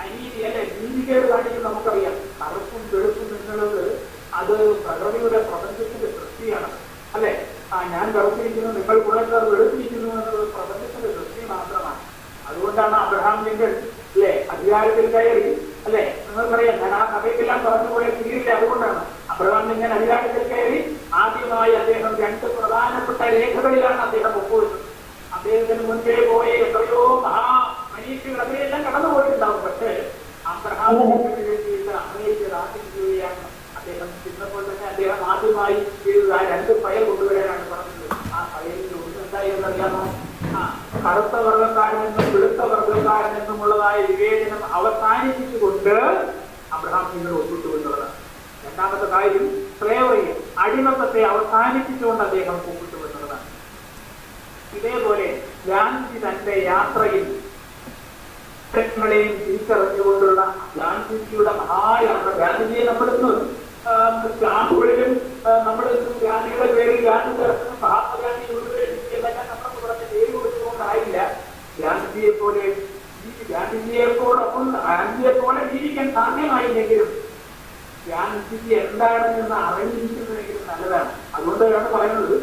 S2: അനീതി അല്ലെ നീതികേട് കാണിക്കുന്നത് നമുക്കറിയാം. കറുപ്പും വെളുപ്പും എന്നുള്ളത് അത് പ്രകൃതിയുടെ പ്രപഞ്ചത്തിന്റെ സൃഷ്ടിയാണ് അല്ലെ. ഞാൻ കറുത്തിരിക്കുന്നു, നിങ്ങൾ കുറേക്കാർ വെളുത്തിരിക്കുന്നു എന്നത് പ്രപഞ്ചത്തിന്റെ സൃഷ്ടി മാത്രമാണ്. അതുകൊണ്ടാണ് അബ്രഹാം ലിങ്കൺ അല്ലെ അധികാരത്തിൽ കയറി അല്ലെ. നിങ്ങൾക്കറിയാം, ഞാൻ ആ കഥയ്ക്കെല്ലാം പറഞ്ഞു പോലെ തീരില്ല. അതുകൊണ്ടാണ് അബ്രഹാം ലിങ്കൺ അധികാരത്തിൽ കയറി ആദ്യമായി അദ്ദേഹം 2 പ്രധാനപ്പെട്ട രേഖകളിലാണ് അദ്ദേഹം ഒപ്പുവെച്ചത്. അദ്ദേഹത്തിന് മുൻപേ പോയ എത്രയോ മഹാമനീഷികൾ അതിനെല്ലാം കടന്നുപോയിട്ടുണ്ടാവും. പക്ഷേ അബ്രഹാം ലിങ്കണിന് വേണ്ടിയിട്ട് അമേരിക്ക ആഗ്രഹിക്കുകയാണ്. അദ്ദേഹം ചിന്നപ്പോൾ തന്നെ അദ്ദേഹം ആദ്യമായി ചെയ്തത് 2 ഫയൽ കൊണ്ടുവരാനാണ് പറഞ്ഞത്. ആ ഫയലിൽ ഒന്ന് എന്തായെന്ന് അറിയാമോ? കറുത്ത വർഗ്ഗക്കാരനെന്നും വെളുത്ത വർഗ്ഗക്കാരനെന്നുമുള്ളതായ വിവേചനം അവസാനിപ്പിച്ചുകൊണ്ട് അബ്രഹാം ലിങ്കൺ ഒപ്പിട്ടു എന്നുള്ളതാണ്. രണ്ടാമത്തെ കാര്യം സ്ലേവറി, അടിമത്തത്തെ അവസാനിപ്പിച്ചുകൊണ്ട് അദ്ദേഹം ഒപ്പിട്ടു എന്നുള്ളതാണ്. ഇതേപോലെ ഗാന്ധി തന്റെ യാത്രയിൽ ങ്ങളെയും തിരിച്ചറിഞ്ഞുകൊണ്ടുള്ള ഗാന്ധിജിയുടെ മഹായാത്ര. ഗാന്ധിജിയെ നമ്മളിന്ന് സ്റ്റാമ്പുകളിലും നമ്മൾ ഗാന്ധിയുടെ പേരിൽ ഗാന്ധി ദർശനം, മഹാത്മാഗാന്ധി എല്ലാം നമ്മൾ പറഞ്ഞ പേര് കൊടുത്തുകൊണ്ടായില്ല. ഗാന്ധിജിയെ പോലെ ജീവിക്കാൻ സാധ്യമായില്ലെങ്കിലും ഗാന്ധിജി എന്താണെന്ന് അറിഞ്ഞിരിക്കുന്നതെങ്കിലും നല്ലതാണ്. അതുകൊണ്ടാണ് പറയുന്നത്,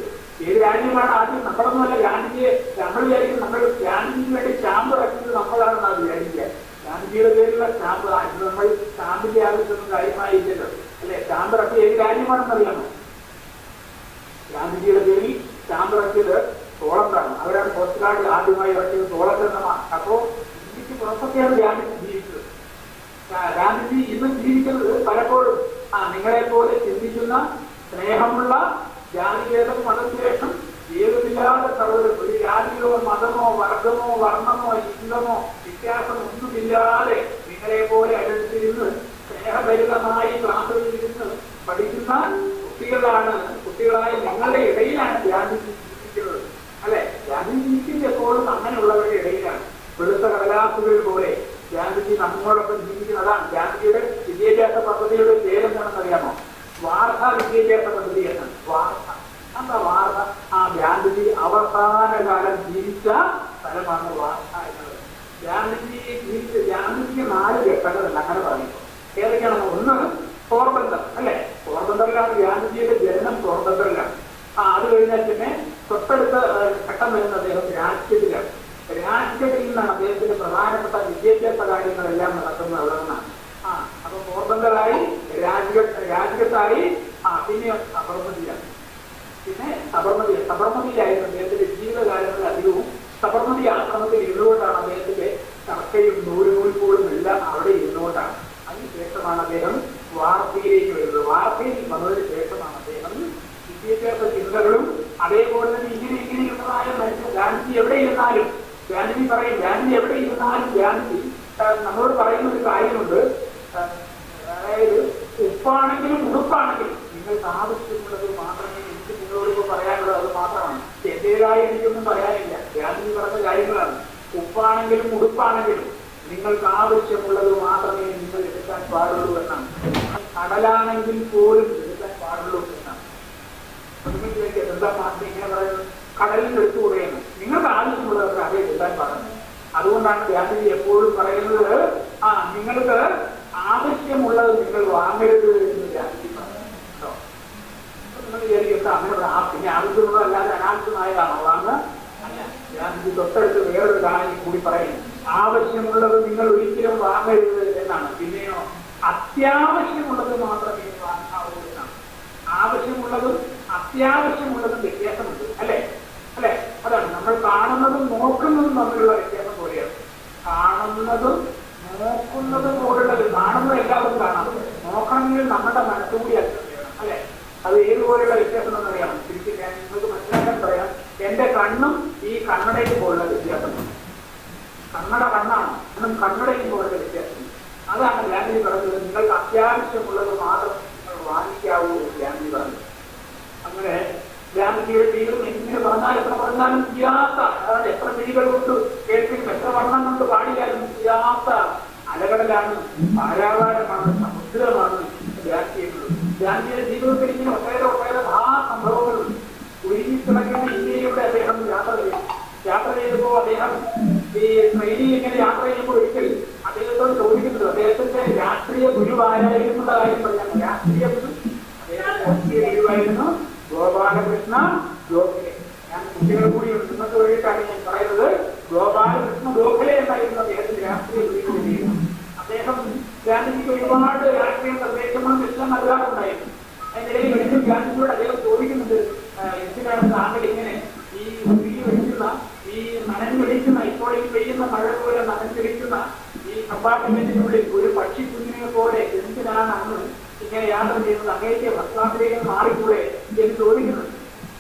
S2: ഏത് രാജ്യമാണ് ആദ്യം നമ്മളൊന്നുമല്ല ഗാന്ധിജിയെ നമ്മൾ വിചാരിക്കും നമ്മൾ ഗാന്ധിജിക്ക് വേണ്ടി സ്റ്റാമ്പ് ഇറക്കുന്നത് നമ്മളാണെന്നാണ് വിചാരിക്കുക. ഗാന്ധിജിയുടെ പേരിലുള്ള സ്റ്റാമ്പ് നമ്മൾ സ്റ്റാമ്പിന്റെ ആവശ്യമൊന്നും കാര്യമായില്ലല്ലോ അല്ലെ. സ്റ്റാമ്പ് ഇറക്കി ഏത് രാജ്യമാണെന്നറിയാമോ? ഗാന്ധിജിയുടെ പേരിൽ സ്റ്റാമ്പ് ഇറക്കിയത് പോളണ്ടാണ്. അവരാണ് പോസ്റ്റ് കാർഡ് ആദ്യമായി ഇറക്കിയത് പോളണ്ട് എന്നതാണ്. അപ്പോ ഇന്ത്യക്ക് പുറത്തൊക്കെയാണ് ഗാന്ധിജി ജീവിച്ചത്. ഗാന്ധിജി ഇന്നും ജീവിക്കുന്നത് പലപ്പോഴും നിങ്ങളെ പോലെ ചിന്തിക്കുന്ന, സ്നേഹമുള്ള, ജാതിഭേദം മതദ്വേഷം ഏതുമില്ലാതെ സർവ്വ ഒരു ജാതിയോ മതമോ വർഗമോ വർണ്ണമോ ലിംഗമോ വ്യത്യാസം ഒന്നുമില്ലാതെ നിങ്ങളെ പോലെ അടുത്തിരുന്ന് സ്നേഹഭരിതമായി ക്ലാസുകളിലിരുന്ന് പഠിക്കുന്ന കുട്ടികളായ നിങ്ങളുടെ ഇടയിലാണ് ഗാന്ധിജി ജീവിക്കുന്നത് അല്ലെ. ഗാന്ധിജി ജീവിക്കുന്നത് എപ്പോഴും അങ്ങനെയുള്ളവരുടെ ഇടയിലാണ്. വെളുത്ത കടലാസുകൾ പോലെ ഗാന്ധിജി നമ്മോടൊപ്പം ജീവിക്കുന്നത്. അതാണ് ഗാന്ധിജിയുടെ വിദ്യാഭ്യാസ പദ്ധതിയുടെ പേരെന്താണെന്ന് അറിയാമോ? വാർത്താ വിദ്യാഭ്യാസ പദ്ധതി എന്നാണ്. വാർത്ത എന്താ വാർത്ത? ഗാന്ധിജി അവസാന കാലം ജീവിച്ച സ്ഥലമാണ് വാർത്ത എന്നത്. ഗാന്ധിജിക്ക് 4 ഘട്ടങ്ങളുണ്ട് അങ്ങനെ പറയുമ്പോൾ. ഏതൊക്കെയാണ്? ഒന്ന് പോർബന്ദർ അല്ലെ. പോർബന്ദറിലാണ് ഗാന്ധിജിയുടെ ജനനം. പോർബന്ദറിലാണ്. അത് കഴിഞ്ഞാൽ പിന്നെ തൊട്ടടുത്ത ഘട്ടം വരുന്ന അദ്ദേഹം രാജ്യത്തിലാണ്. രാജ്യത്തിൽ നിന്നാണ് അദ്ദേഹത്തിന്റെ പ്രധാനപ്പെട്ട വിദ്യാഭ്യാസ കാര്യങ്ങളെല്ലാം നടക്കുന്നത് അവിടെ നിന്നാണ്. അപ്പൊ പോർബന്ദറായി, രാജ്യത്തായി, പിന്നെ സബർമതിയാണ്. പിന്നെ സബർമതിയിലായിരുന്നു അദ്ദേഹത്തിന്റെ ജീവിതകാലങ്ങളിൽ അധികവും. സബർമതി ആശ്രമത്തിൽ ഇരുന്നുകൊണ്ടാണ് അദ്ദേഹത്തിന്റെ ചർച്ചയും നൂലുനൂൽപ്പുകളും എല്ലാം അവിടെ ഇരുന്നുകൊണ്ടാണ്. അതിനുശേഷമാണ് അദ്ദേഹം വാർത്തയിലേക്ക് വരുന്നത്. വാർത്തയിൽ വന്നതിന് ശേഷമാണ് അദ്ദേഹം വിദ്യാഭ്യാസ ചിന്തകളും അതേപോലെ തന്നെ ഇങ്ങനെയുള്ളതായ മനുഷ്യൻ. ഗാന്ധി എവിടെ ഇരുന്നാലും ഗാന്ധി എവിടെ ഇരുന്നാലും ഗാന്ധി നമ്മളോട് പറയുന്ന ഒരു കാര്യമുണ്ട്. അതായത് ഉപ്പാണെങ്കിലും ഉടുപ്പാണെങ്കിലും നിങ്ങൾക്ക് ആവശ്യമുള്ളത് മാത്രമേ എനിക്ക് നിങ്ങളോടിപ്പോൾ പറയാനുള്ളത്. അത് മാത്രമാണ്. എന്റേതായ എനിക്കൊന്നും പറയാനില്ല. ഗാന്ധി പറഞ്ഞ കാര്യങ്ങളാണ്. ഉപ്പാണെങ്കിലും ഉടുപ്പാണെങ്കിലും നിങ്ങൾക്ക് ആവശ്യമുള്ളത് മാത്രമേ നിങ്ങൾ എടുക്കാൻ പാടുള്ളൂ എന്നാണ്. കടലാണെങ്കിൽ പോലും എടുക്കാൻ പാടുള്ളൂ എന്നാണ്. നിങ്ങൾക്ക് എന്താ മാറ്റി ഇങ്ങനെ പറയുന്നത്? കടലിൽ എടുത്തുകൂടെയാണ്. നിങ്ങൾക്ക് ആവശ്യമുള്ളവർക്ക് അതേ എടുക്കാൻ പാടുന്നു. അതുകൊണ്ടാണ് ഗാന്ധിജി എപ്പോഴും പറയുന്നത് നിങ്ങൾക്ക് ആവശ്യമുള്ളത് നിങ്ങൾ വാങ്ങരുത് എന്ന് ഗാന്ധി പറഞ്ഞു. നിങ്ങൾ വിചാരിക്കും അങ്ങനെ പിന്നെ ആവശ്യമുള്ളതല്ലാതെ അനാവശ്യമായതാണോ വാങ്ങുക? അല്ല, ഗാന്ധി തൊട്ടടുത്ത് വേറൊരു കാര്യം കൂടി പറയുന്നു, ആവശ്യമുള്ളത് നിങ്ങൾ ഒരിക്കലും വാങ്ങരുത് എന്നാണ്. പിന്നെയോ അത്യാവശ്യമുള്ളത് മാത്രമേ വാങ്ങാവൂ എന്നാണ്. ആവശ്യമുള്ളതും അത്യാവശ്യമുള്ളതും വ്യത്യാസമുണ്ട്, അല്ലേ? അല്ലെ? അതാണ് നമ്മൾ കാണുന്നതും നോക്കുന്നതും തമ്മിലുള്ള വ്യത്യാസം പോലെയാണ്. കാണുന്നതും നോക്കുന്നതും പോലുള്ളത്. കാണുന്നത് എല്ലാവരും കാണാം, നോക്കണമെങ്കിൽ നമ്മുടെ മനസ്സുകൂടി അച്ഛൻ ചെയ്യണം, അല്ലെ? അത് ഏതുപോലെയുള്ള വ്യത്യാസം എന്നറിയാം. ശരിക്കും ഞാൻ നിങ്ങൾക്ക് മനസ്സിലാക്കാൻ പറയാം. എന്റെ കണ്ണും ഈ കണ്ണടയും പോലുള്ള വ്യത്യാസമുണ്ട്. കണ്ണട കണ്ണാണ്, എന്നും കണ്ണടയും പോലുള്ള വ്യത്യാസമുണ്ട്. അതാണ് ഗാന്ധി പറഞ്ഞത്, നിങ്ങൾക്ക് അത്യാവശ്യമുള്ളത് മാത്രം നിങ്ങൾ വാങ്ങിക്കാവൂ എന്ന് ഗാന്ധി പറഞ്ഞു. അങ്ങനെ ഗാന്ധിജിയുടെ ജീവിതം എങ്ങനെ പറഞ്ഞാലും ചെയ്യാത്ത, അതായത് എത്ര പിടികൾ കൊണ്ട് കേൾപ്പിക്കും, എത്ര വർണ്ണം കൊണ്ട് പാടിയാലും ചെയ്യാത്ത അലകടലാണ്, പാരാവാരമാണ്, സമുദ്രമാണ് ഗാന്ധിയുള്ളത്. ഗാന്ധിയുടെ ജീവിതത്തിൽ ഇങ്ങനെ ഒട്ടേറെ മഹാസംഭവങ്ങളുണ്ട്. ഉരുകിത്തിളങ്ങുന്ന ഇന്ത്യയിലൂടെ അദ്ദേഹം യാത്ര ചെയ്തപ്പോൾ അദ്ദേഹം ഈ ട്രെയിനിൽ ഇങ്ങനെ യാത്ര ചെയ്യുമ്പോൾ ഒരിക്കൽ അദ്ദേഹത്തോട് ചോദിക്കുന്നത്, അദ്ദേഹത്തിന്റെ രാഷ്ട്രീയ ഗുരുവാരായിരുന്നുള്ള കാര്യം പറയാം. രാഷ്ട്രീയ ഗുരുവായിരുന്നു ഗോപാലകൃഷ്ണ ഗോഖലെ. ഞാൻ കുട്ടികൾ കൂടി നിങ്ങൾക്ക് വേണ്ടിയിട്ടാണ് ഞാൻ പറയുന്നത്. ഗോപാലകൃഷ്ണ ഗോഖലെ എന്നായിരുന്നു അദ്ദേഹത്തിന്റെ രാഷ്ട്രീയ ഗുരുവിന്റെ. അദ്ദേഹം ഗാന്ധിജിക്ക് ഒരുപാട് രാഷ്ട്രീയ നിർദ്ദേശങ്ങളും എല്ലാം നൽകാറുണ്ടായിരുന്നു. അതിനിടയിൽ ഒരിക്കലും ഗാന്ധിജിയോട് അദ്ദേഹം ചോദിക്കുന്നുണ്ട്, എന്തിനാണ് താങ്കൾ ഇങ്ങനെ ഈ ഉരുകി ഒഴിക്കുന്ന, ഈ നനഞ്ഞൊലിക്കുന്ന, ഇപ്പോൾ ഈ പെയ്യുന്ന മഴ പോലെ നനഞ്ഞൊലിക്കുന്ന ഈ കമ്പാർട്ട്മെന്റിനുള്ളിൽ ഒരു പക്ഷി കുഞ്ഞിനെ പോലെ എന്തിനാണ് അന്ന് ഇങ്ങനെ യാത്ര ചെയ്യുന്നത്? അങ്ങേക്ക് ഭക്ഷണത്തിലേക്ക് മാറിക്കൂടെ എന്ന് ചോദിക്കുന്നുണ്ട്.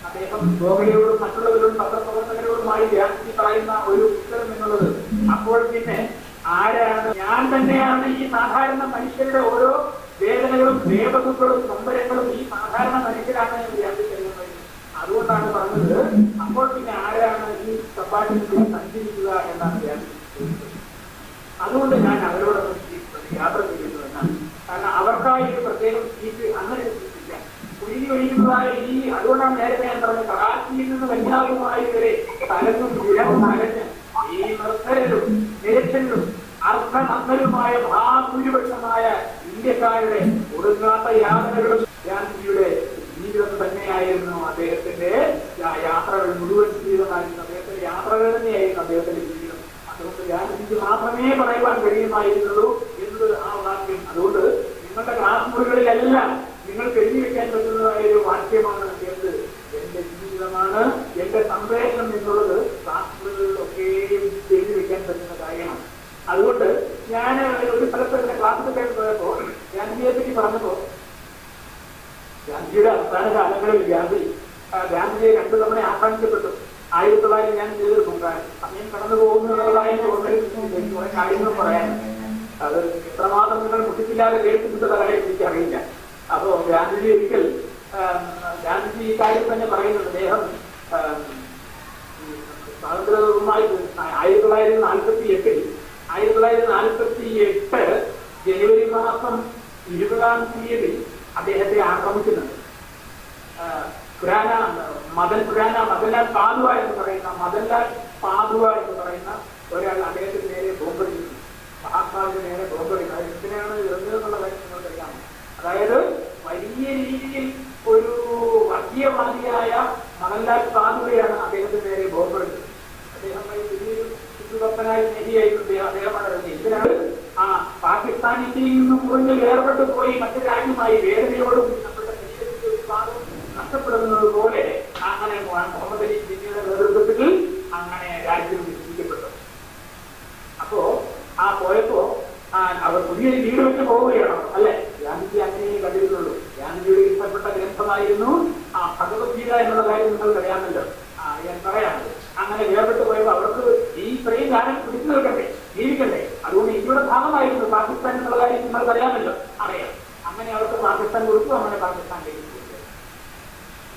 S2: അദ്ദേഹം ഗോഖലെയോടും മറ്റുള്ളവരോടും പത്രപ്രവർത്തകരോടുമായി ഗാന്ധിജി പറയുന്ന ഒരു ഉത്തരം എന്നുള്ളത്, അപ്പോൾ പിന്നെ ആരാണ്, ഞാൻ തന്നെയാണ് ഈ സാധാരണ മനുഷ്യരുടെ ഓരോ വേദനകളും വേദനകളും നൊമ്പരങ്ങളും ഈ സാധാരണ മനുഷ്യരാണ് എന്ന് ഗാന്ധി പറയുന്നത്. അതുകൊണ്ടാണ് പറഞ്ഞത്, അപ്പോൾ പിന്നെ ആരാണ് ഈ കമ്പാർട്ട്മെന്റിൽ സഞ്ചരിക്കുക എന്നാണ് ഗാന്ധി ചോദിച്ചത്. അതുകൊണ്ട് ഞാൻ അവരോടൊന്നും യാത്ര ചെയ്യുന്നു എന്നാണ്. കാരണം അവർക്കായിട്ട് പ്രത്യേകം സീറ്റ് അങ്ങനെ സീറ്റില്ല. ഉരുകി ഒഴിക്കുന്നതായ ഈ, അതുകൊണ്ടാണ് നേരത്തെ ഞാൻ പറഞ്ഞത്, കറാച്ചിയിൽ നിന്ന് കന്യാകുമാരി വരെ തലങ്ങും വിരവും അലഞ്ഞ് ഈ നിർദ്ധരരും നിരക്ഷരും അർത്ഥനഗ്നരുമായ മഹാഭൂരിപക്ഷമായ ഇന്ത്യക്കാരുടെ ഒടുങ്ങാത്ത യാതനകളും ഗാന്ധിജിയുടെ ജീവിതം തന്നെയായിരുന്നു. അദ്ദേഹത്തിന്റെ യാത്രകൾ മുഴുവൻ ജീവിതമായിരുന്നു. അദ്ദേഹത്തിന്റെ യാത്രകൾ തന്നെയായിരുന്നു അദ്ദേഹത്തിന്റെ ജീവിതം. അതുകൊണ്ട് ഗാന്ധിജിക്ക് മാത്രമേ പറയുവാൻ കഴിയുമായിരുന്നുള്ളൂ എന്നത് ആ വാക്യം. അതുകൊണ്ട് നിങ്ങളുടെ ക്ലാസ് മുറികളിലെല്ലാം നിങ്ങൾക്ക് എഴുതി വെക്കാൻ പറ്റുന്നതായ ഒരു വാക്യമാണ് എന്ത്, എന്റെ ജീവിതമാണ് എന്റെ സന്ദേശം എന്നുള്ളത് ക്ലാസ് മുറികളിലൊക്കെയും എഴുതി വെക്കാൻ പറ്റുന്ന കാര്യമാണ്. അതുകൊണ്ട് ഞാൻ ഒരു സ്ഥലത്ത് എന്റെ ക്ലാസ്സിൽ പോയപ്പോ ഗാന്ധിജിയെ പറ്റി പറഞ്ഞപ്പോ, ഗാന്ധിജിയുടെ അവസാന കാലങ്ങളിൽ ഗാന്ധിജിയെ 2 തവണ ആക്രമിക്കപ്പെട്ടു. 1900 ഞാൻ ചെയ്തൊരു പൊങ്കാല സമയം കടന്നു പോകുന്നതായ കുറെ കാര്യങ്ങൾ പറയാൻ, അത് എത്രമാത്രം നിങ്ങൾ മുട്ടിപ്പില്ലാതെ കേൾക്കുന്നത് കാര്യം എനിക്കറിയില്ല. അപ്പോ ഗാന്ധിജി ഒരിക്കൽ ഗാന്ധിജി ഈ കാര്യം തന്നെ പറയുന്നുണ്ട്. അദ്ദേഹം സ്വാതന്ത്ര്യവുമായി 1948 ജനുവരി മാസം 20-ാം തീയതി അദ്ദേഹത്തെ ആക്രമിക്കുന്നുണ്ട്. മദൻലാൽ പാദുവ എന്ന് പറയുന്ന ഒരാൾ അദ്ദേഹത്തിന് നേരെ ബോംബടിക്കുന്നു. മഹാത്മാവിന് നേരെ ബോംബടിക്കുന്നത് എന്തിനാണ് ഇറങ്ങുന്നുള്ള കാര്യം നിങ്ങൾക്കറിയാമോ? അതായത് വലിയ രീതിയിൽ ഒരു വർഗീയവാദിയായ മദൻലാൽ പാദുവയാണ് അദ്ദേഹത്തിന് നേരെ ബോംബടിച്ചത്. അദ്ദേഹം വലിയൊരു ചുറ്റുകപ്പനായി സ്നേഹിയായിട്ടുണ്ട്. അദ്ദേഹമാണ് എന്തിനാണ് പാകിസ്ഥാനിൽ നിന്നും മുറിഞ്ഞ് വേർപെട്ടു പോയി മറ്റു രാജ്യമായി വേദനയോടും നമ്മുടെ ശരീരത്തിന്റെ ഒരു ഭാഗം നഷ്ടപ്പെടുന്നത് പോലെ അങ്ങനെ മുഹമ്മദ് അലി ജിന്നയുടെ നേതൃത്വത്തിൽ അങ്ങനെ രാജ്യം വിഭജിക്കപ്പെട്ടു. അപ്പോ പോയപ്പോ അവർ പുതിയൊരു വീട് വെച്ച് പോവുകയാണോ? അല്ലെ, ഗാന്ധിജി അങ്ങനെ കണ്ടിരുന്നുള്ളൂ. ഗാന്ധിജിയുടെ ഇഷ്ടപ്പെട്ട ഗ്രന്ഥമായിരുന്നു ഭഗവത്ഗീത എന്നുള്ള കാര്യം നിങ്ങൾക്ക് അറിയാമല്ലോ. ഞാൻ പറയാമത്. അങ്ങനെ വേർപെട്ട് പോയപ്പോൾ അവർക്ക് ഈ ഇത്രയും കാലം പിടിച്ചു നിൽക്കണ്ടേ, ജീവിക്കണ്ടേ. അതുകൊണ്ട് ഇന്ത്യയുടെ ഭാഗമായിരുന്നു പാകിസ്ഥാൻ എന്നുള്ള കാര്യം നിങ്ങൾക്ക് അറിയാമല്ലോ, അറിയാം. അങ്ങനെ അവർക്ക് പാകിസ്ഥാൻ കൊടുത്തു. അങ്ങനെ പാകിസ്ഥാനിലേക്ക്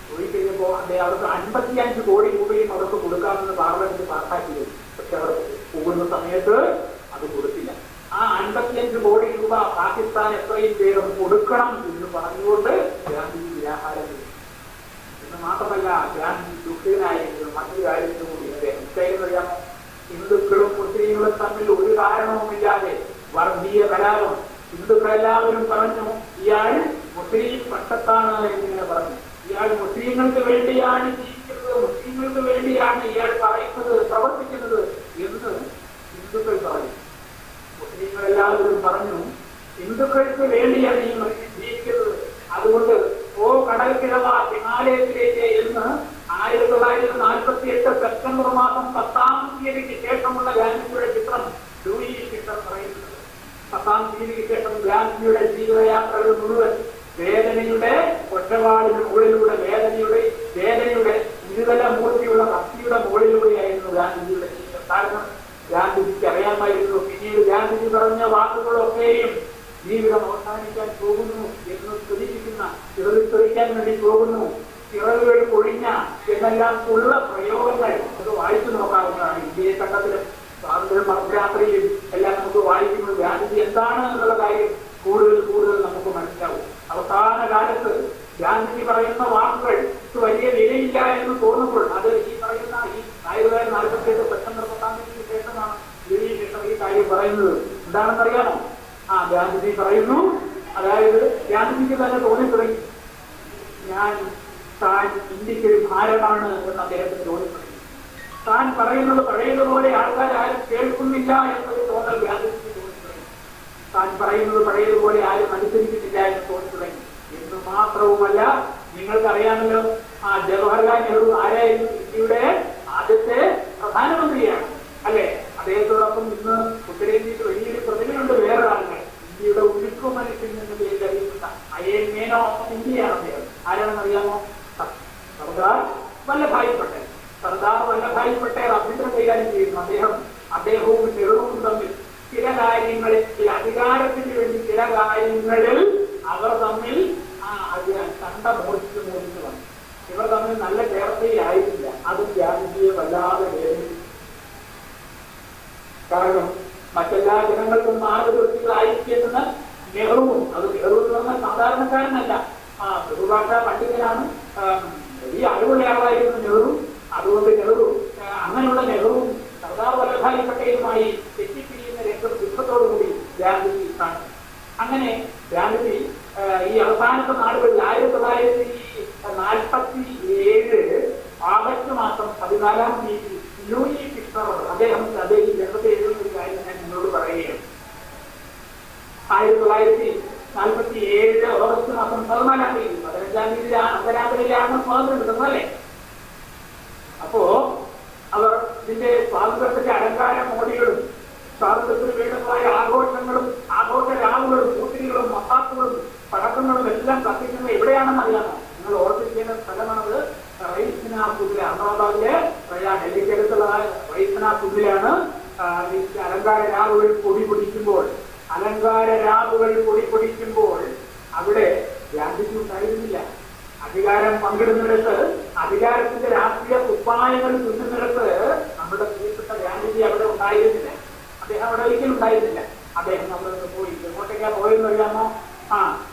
S2: പോയി കഴിഞ്ഞപ്പോ അവർക്ക് 55 കോടി രൂപയും അവർക്ക് കൊടുക്കാമെന്ന് പാർലമെന്റ് പാസ്സാക്കിയത്. പക്ഷെ അവർ പോകുന്ന സമയത്ത് അത് കൊടുത്തില്ല. ആ 55 കോടി രൂപ പാകിസ്ഥാൻ എത്രയും വേഗം കൊടുക്കണം എന്ന് പറഞ്ഞുകൊണ്ട് ഗാന്ധിജി നിരാഹാരം ചെയ്തു. എന്ന് മാത്രമല്ല, ഗാന്ധിജി ദുഃഖിതനായിരുന്നു മറ്റൊരു കാര്യത്തിനു കൂടി. അദ്ദേഹം അറിയാമോ, ഹിന്ദുക്കളും മുസ്ലിങ്ങളും തമ്മിൽ ഒരു കാരണവുമില്ലാതെ വർഗീയ കലാപം ഹിന്ദുക്കളെല്ലാവരും പറഞ്ഞു ഇയാൾ മുസ്ലിം പക്ഷത്താണ് എന്നിങ്ങനെ പറഞ്ഞു. ഇയാൾ മുസ്ലിങ്ങൾക്ക് വേണ്ടിയാണ് ജീവിക്കുന്നത്, മുസ്ലിങ്ങൾക്ക് വേണ്ടിയാണ് ഇയാൾ പറയുന്നത്, പ്രവർത്തിക്കുന്നത് എന്ന് ഹിന്ദുക്കൾ പറഞ്ഞു. മുസ്ലിങ്ങളെല്ലാവരും പറഞ്ഞു ഹിന്ദുക്കൾക്ക് വേണ്ടിയാണ് ഈ മനുഷ്യൻ ജീവിക്കുന്നത്, അതുകൊണ്ട് ഓ കടൽ കിഴവ ഹിമാലയത്തിലേക്ക് എന്ന് 1948 സെപ്റ്റംബർ മാസം 10-ാം തീയതിക്ക് ശേഷമുള്ള ഗാന്ധിജിയുടെ ചിത്രം ലൂയി ഫിഷർ പറയുന്നത്. 10-ാം തീയതിക്ക് ശേഷം ഗാന്ധിജിയുടെ ജീവിതയാത്രകൾ മുഴുവൻ വേദനയുടെ ഒറ്റവാളിന് മുകളിലൂടെ, വേദനയുടെ ഇരുതല മൂർത്തിയുള്ള ഭക്തിയുടെ മുകളിലൂടെയായിരുന്നു ഗാന്ധിജിയുടെ ജീവിതം. കാരണം ഗാന്ധിജിക്ക് അറിയാമായിരുന്നു പിന്നീട് ഗാന്ധിജി പറഞ്ഞ വാക്കുകളൊക്കെയും ജീവിതം അവസാനിക്കാൻ പോകുന്നു എന്ന് സ്തുതിപ്പിക്കുന്ന, ചിറവിത്തെറിക്കാൻ വേണ്ടി പോകുന്നു, ചിറകുകൾ പൊഴിഞ്ഞ എന്നെല്ലാം ഉള്ള പ്രയോഗങ്ങൾ അത് വായിച്ചു നോക്കാവുന്നതാണ്. ഇന്ത്യയെ കണ്ടതിലും സ്വാതന്ത്ര്യം അർദ്ധരാത്രിയിലും എല്ലാം നമുക്ക് വായിക്കുന്നത് ഗാന്ധിജി എന്താണ് എന്നുള്ള കാര്യം കൂടുതൽ നമുക്ക് മനസ്സിലാവും. അവസാന കാലത്ത് ഗാന്ധിജി പറയുന്ന വാക്കുകൾ വലിയ വിലയില്ല എന്ന് തോന്നുമ്പോൾ അത് ഈ പറയുന്ന ഈ 1948 സെപ്റ്റംബർ 10-ാം തീയതിക്ക് ശേഷമാണ് ഈ കാര്യം പറയുന്നത്. എന്താണെന്നറിയാമോ? ഗാന്ധിജി പറയുന്നു, അതായത് ഗാന്ധിജിക്ക് തന്നെ തോന്നിത്തുടങ്ങി താൻ ഇന്ത്യക്കൊരു ഭാരമാണ് എന്ന് അദ്ദേഹത്തിന് തോന്നിത്തുടങ്ങി. താൻ പറയുന്നത് പഴയതുപോലെ ആൾക്കാരും കേൾക്കുന്നില്ല എന്നൊരു തോന്നൽ ഗാന്ധിജിക്ക് തോന്നിത്തുടങ്ങി. താൻ പറയുന്നത് പഴയതുപോലെ ആരും അനുസരിക്കുന്നില്ല എന്ന് തോന്നിത്തുടങ്ങി. എന്ന് മാത്രവുമല്ല, നിങ്ങൾക്കറിയാമല്ലോ ജവഹർലാൽ നെഹ്റു ആരായിരുന്നു? ഇന്ത്യയുടെ ആദ്യത്തെ പ്രധാനമന്ത്രിയാണ്, അല്ലെ? അദ്ദേഹത്തോടൊപ്പം ഇന്ന് ഉത്തരേന്ത്യയിൽ വലിയൊരു പ്രതിമയുണ്ട് വേറൊരാളുകൾ. ഇന്ത്യയുടെ ഉരുക്കു മനുഷ്യൻ എന്ന പേരിൽ അറിയപ്പെട്ട അയൺ മാൻ ഓഫ് ഇന്ത്യയാണ് അദ്ദേഹം. ആരാണെന്നറിയാമോ? സർദാർ വല്ലഭായ് പട്ടേൽ. സർദാർ വല്ലഭായ് പട്ടേൽ ആഭ്യന്തരം കൈകാര്യം ചെയ്യുന്നു. അദ്ദേഹവും നെഹ്റുവും തമ്മിൽ ചില കാര്യങ്ങളിൽ, അധികാരത്തിന് വേണ്ടി ചില കാര്യങ്ങളിൽ അവർ തമ്മിൽ കണ്ട മോചിച്ച് വന്നു. ഇവർ തമ്മിൽ നല്ല ചേർച്ചയിലായിട്ടില്ല. അതും ഗാന്ധിജിയെ വല്ലാതെ വേദനിപ്പിച്ചു. കാരണം മറ്റെല്ലാ ജനങ്ങൾക്കും മാർഗദർശികളായിരിക്കുന്ന നെഹ്റുവും, അത് നെഹ്റു എന്ന് പറഞ്ഞാൽ സാധാരണക്കാരനല്ല, ബഹുഭാഷാ പണ്ഡിതനാണ്, വലിയ അറിവുള്ള ആളായിരുന്നു നെഹ്റു. അതുകൊണ്ട് അങ്ങനെയുള്ള നെഹ്റുവും സർദാർ വല്ലഭായ് പട്ടേലുമായി തെറ്റിപ്പിരിയുന്ന യുദ്ധത്തോടുകൂടി ഗാന്ധിജി കാണും. അങ്ങനെ ഗാന്ധിജി ഈ അവസാനത്തെ നാടുകളിൽ 1947 ആഗസ്റ്റ് മാസം 14-ാം തീയതി ലൂയി ഫിഷർ അദ്ദേഹം ഈ ഗ്രന്ഥത്തെ എഴുതുന്ന ഒരു കാര്യം ഞാൻ നിങ്ങളോട് പറയുകയാണ്. 1947 ഓഗസ്റ്റ് മാസം 14-ാം തീയതി 15-ാം തീയതി അർദ്ധരാത്രിയിലാണ് സ്വാതന്ത്ര്യം കിട്ടുന്നത്, അല്ലേ? അപ്പോ അവർ ഇതിന്റെ സ്വാതന്ത്ര്യത്തിന്റെ അലങ്കാര മോടികളും സ്വാതന്ത്ര്യത്തിന് വേണ്ടതായ ആഘോഷങ്ങളും ആഘോഷരാവുകളും പൂത്തിരികളും മത്താത്തുകളും പടക്കങ്ങളും എല്ലാം കത്തിക്കുന്നത് എവിടെയാണെന്ന് അറിയാമോ? നിങ്ങൾ ഓർത്തിരിക്കേണ്ട സ്ഥലമാണത് റൈസിന കുന്നില. അഹമ്മദാബാദിലെ ഡൽഹിക്ക് അടുത്തുള്ള റൈസിന കുന്നിലാണ് അലങ്കാര രാവുകൾ പൊടി പൊടിക്കുമ്പോൾ അവിടെ ഗാന്ധിജി ഉണ്ടായിരുന്നില്ല. അധികാരം പങ്കിടുന്നിടത്ത്, അധികാരത്തിന്റെ രാഷ്ട്രീയ കുപ്പായങ്ങൾ തുന്നുന്നിടത്ത് നമ്മുടെ പ്രിയപ്പെട്ട ഗാന്ധിജി അവിടെ ഉണ്ടായിരുന്നില്ല. അദ്ദേഹം അവിടെ ഒരിക്കലും ഉണ്ടായിരുന്നില്ല. അദ്ദേഹം അവിടെ പോയി. എങ്ങോട്ടേക്കാണ് പോയെന്ന് അറിയാമോ?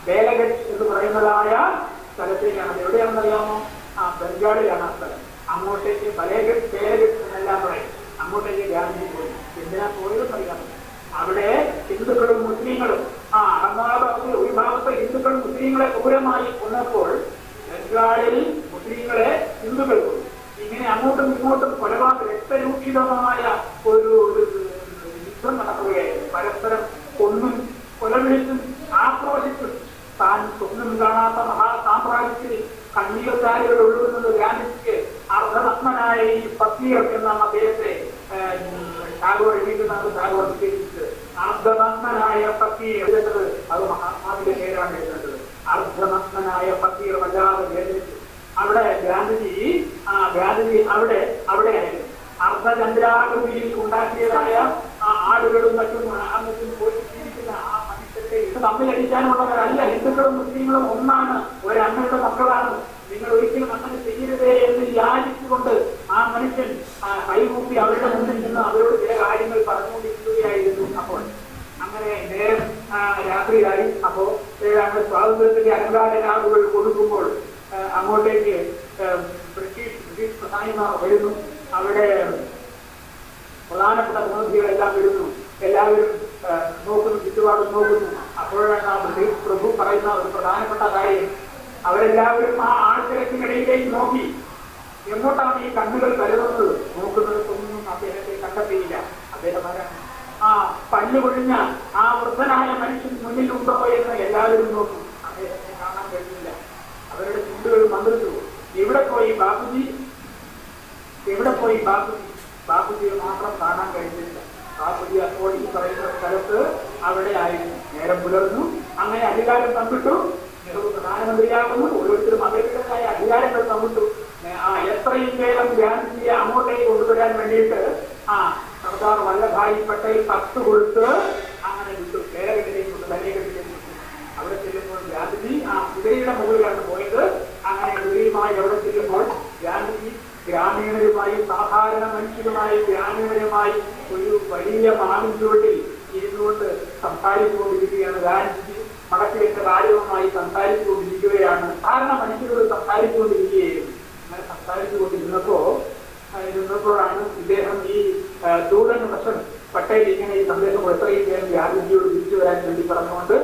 S2: ബേലഗഡ് എന്ന് പറയുന്നതായ സ്ഥലത്തേക്കാണ്. എവിടെയാണെന്നറിയാമോ? ബംഗാളിലാണ് ആ സ്ഥലം. അങ്ങോട്ടേക്ക് ബലേഗഡ്, ബേലഗഡ് എന്നെല്ലാം പറയും. അങ്ങോട്ടേക്ക് ഗാന്ധിജി പോയി. എന്തിനാ പോയതെന്ന് അറിയാമോ? അവിടെ ഹിന്ദുക്കളും മുസ്ലിങ്ങളും അഹമ്മദാബാദിൽ ഒരു ഭാഗത്ത് ഹിന്ദുക്കൾ മുസ്ലിങ്ങളെ ക്രൂരമായി കൊന്നപ്പോൾ ബംഗാളിൽ മുസ്ലിങ്ങളെ ഹിന്ദുക്കൾ കൊന്നു. ഇങ്ങനെ അങ്ങോട്ടും ഇങ്ങോട്ടും രക്തരൂക്ഷിതമായ ഒരു യുദ്ധം നടക്കുകയായിരുന്നു. പരസ്പരം കൊന്നും കൊലവിളിച്ചും ആക്രോശിച്ചും താൻ സ്വപ്നം കാണാത്ത മഹാസാമ്രാജ്യത്തിൽ കണ്ണീർച്ചാലുകൾ ഒഴുകുന്നത് ഗാന്ധിജിക്ക് അർദ്ധനഗ്നനായ ഈ ഫക്കീർ എന്നാണ് അദ്ദേഹത്തെ ടാഗോർ എഴുതിക്കുന്നത്. ടാഗോർ വിശേഷിച്ചത് അർദ്ധനഗ്നനായ ഫക്കീർ. അത് മഹാത്മാവിന്റെ പേരാണ് എഴുതേണ്ടത്. അർദ്ധനഗ്നനായ ഫക്കീർ വല്ലാതെ വേദനിച്ചു. അവിടെ ഗാന്ധിജി അവിടെയായിരുന്നു. അർദ്ധചന്ദ്രാകൃതിയിൽ ഉണ്ടാക്കിയതായ ആളുകളും മറ്റും പോയിരിക്കുന്ന ആ മനുഷ്യത്തെ ഇത് തമ്മിലടിക്കാനുള്ളവരല്ല. ഹിന്ദുക്കളും മുസ്ലിങ്ങളും ഒന്നാണ്, ഒരമ്മയുടെ മക്കളാണ്. നിങ്ങൾ ഒരിക്കലും അങ്ങനെ ചെയ്യരുതേ എന്ന് യാചിച്ചുകൊണ്ട് ആ മനുഷ്യൻ കൈകൂപ്പി അവരുടെ മുന്നിൽ നിന്ന് അവരോട് ചില കാര്യങ്ങൾ പറഞ്ഞുകൊണ്ടിരിക്കുകയായിരുന്നു. അപ്പോൾ അങ്ങനെ നേരം രാത്രിയായി. അപ്പോ സ്വാതന്ത്ര്യത്തിന്റെ അലങ്കാര രാവുകൾ കൊടുക്കുമ്പോൾ അങ്ങോട്ടേക്ക് ബ്രിട്ടീഷ് പ്രധാനിമാർ വരുന്നു. അവിടെ പ്രധാനപ്പെട്ട പ്രതിനിധികളെല്ലാം വരുന്നു. എല്ലാവരും നോക്കുന്നു, ചുറ്റുപാടും നോക്കുന്നു. അപ്പോഴാണ് ആ ബ്രിട്ടീഷ് പ്രഭു പറയുന്ന ഒരു പ്രധാനപ്പെട്ട കാര്യം, അവരെല്ലാവരും ആ ആൾത്തിരക്കിനിടയിലേക്ക് നോക്കി, എങ്ങോട്ടാണ് ഈ കണ്ണുകൾ കരുതുന്നത്, നോക്കുന്നതൊന്നും അദ്ദേഹത്തെ കണ്ടെത്തിയില്ല. അദ്ദേഹം ആ പല്ല് കൊഴിഞ്ഞ ആ വൃദ്ധനായ മനുഷ്യൻ മുന്നിലുണ്ടോ എന്ന് എല്ലാവരും നോക്കി, അദ്ദേഹത്തെ കാണാൻ കഴിഞ്ഞില്ല. അവരുടെ ചുണ്ടുകൾ മന്ത്രിച്ചു. എവിടെ പോയി ബാപ്പുജി, എവിടെ പോയി ബാപ്പുജി? ബാപ്പുജിയെ മാത്രം കാണാൻ കഴിഞ്ഞില്ല. ബാപ്പുജി അപ്പോൾ ഈ പറയുന്ന സ്ഥലത്ത് അവിടെ ആയിരുന്നു. നേരം പുലർന്നു. അങ്ങനെ അധികാരം പങ്കിട്ടു. നെഹ്റു പ്രധാനമന്ത്രിയാകുന്നു. ഓരോരുത്തരും അവരുടേതായ അധികാരങ്ങൾ പങ്കിട്ടു. എത്രയും വേഗം ഗാന്ധിജിയെ അങ്ങോട്ടേക്ക് കൊണ്ടുവരാൻ വേണ്ടിയിട്ട് സർദാർ വല്ലഭായ് പട്ടേൽ കത്ത് കൊടുത്ത് അങ്ങനെ വിട്ടു. കേരളത്തിലേക്ക് വിട്ടു, തലയിലേക്ക് വിട്ടു. അവിടെ ചെല്ലുമ്പോൾ ഗാന്ധിജി കുതിരയുടെ മുകളിലാണ് പോയത്. അങ്ങനെ കുതിരയുമായി അവിടെ ചെല്ലുമ്പോൾ ഗാന്ധിജി ഗ്രാമീണരുമായി, സാധാരണ മനുഷ്യരുമായി, ഗ്രാമീണരുമായി ഒരു വലിയ മാവിൻ ചുവട്ടിൽ ഇരുന്നുകൊണ്ട് സംസാരിച്ചുകൊണ്ടിരിക്കുകയാണ്. ഗാന്ധിജി മടക്കി വെച്ച കാര്യവുമായി സംസാരിച്ചുകൊണ്ടിരിക്കുകയാണ്. സാധാരണ മനുഷ്യരോട് സംസാരിച്ചുകൊണ്ടിരിക്കുകയായിരുന്നു. അങ്ങനെ സംസാരിച്ചുകൊണ്ടിരുന്നപ്പോഴാണ് ഇദ്ദേഹം ഈ ദൂതൻ വസന്ത് പട്ടേൽ ഇങ്ങനെ ഈ സന്ദേശം എത്രയും വേഗം ഗാന്ധിജിയോട് തിരിച്ചു വരാൻ വേണ്ടി പറഞ്ഞുകൊണ്ട്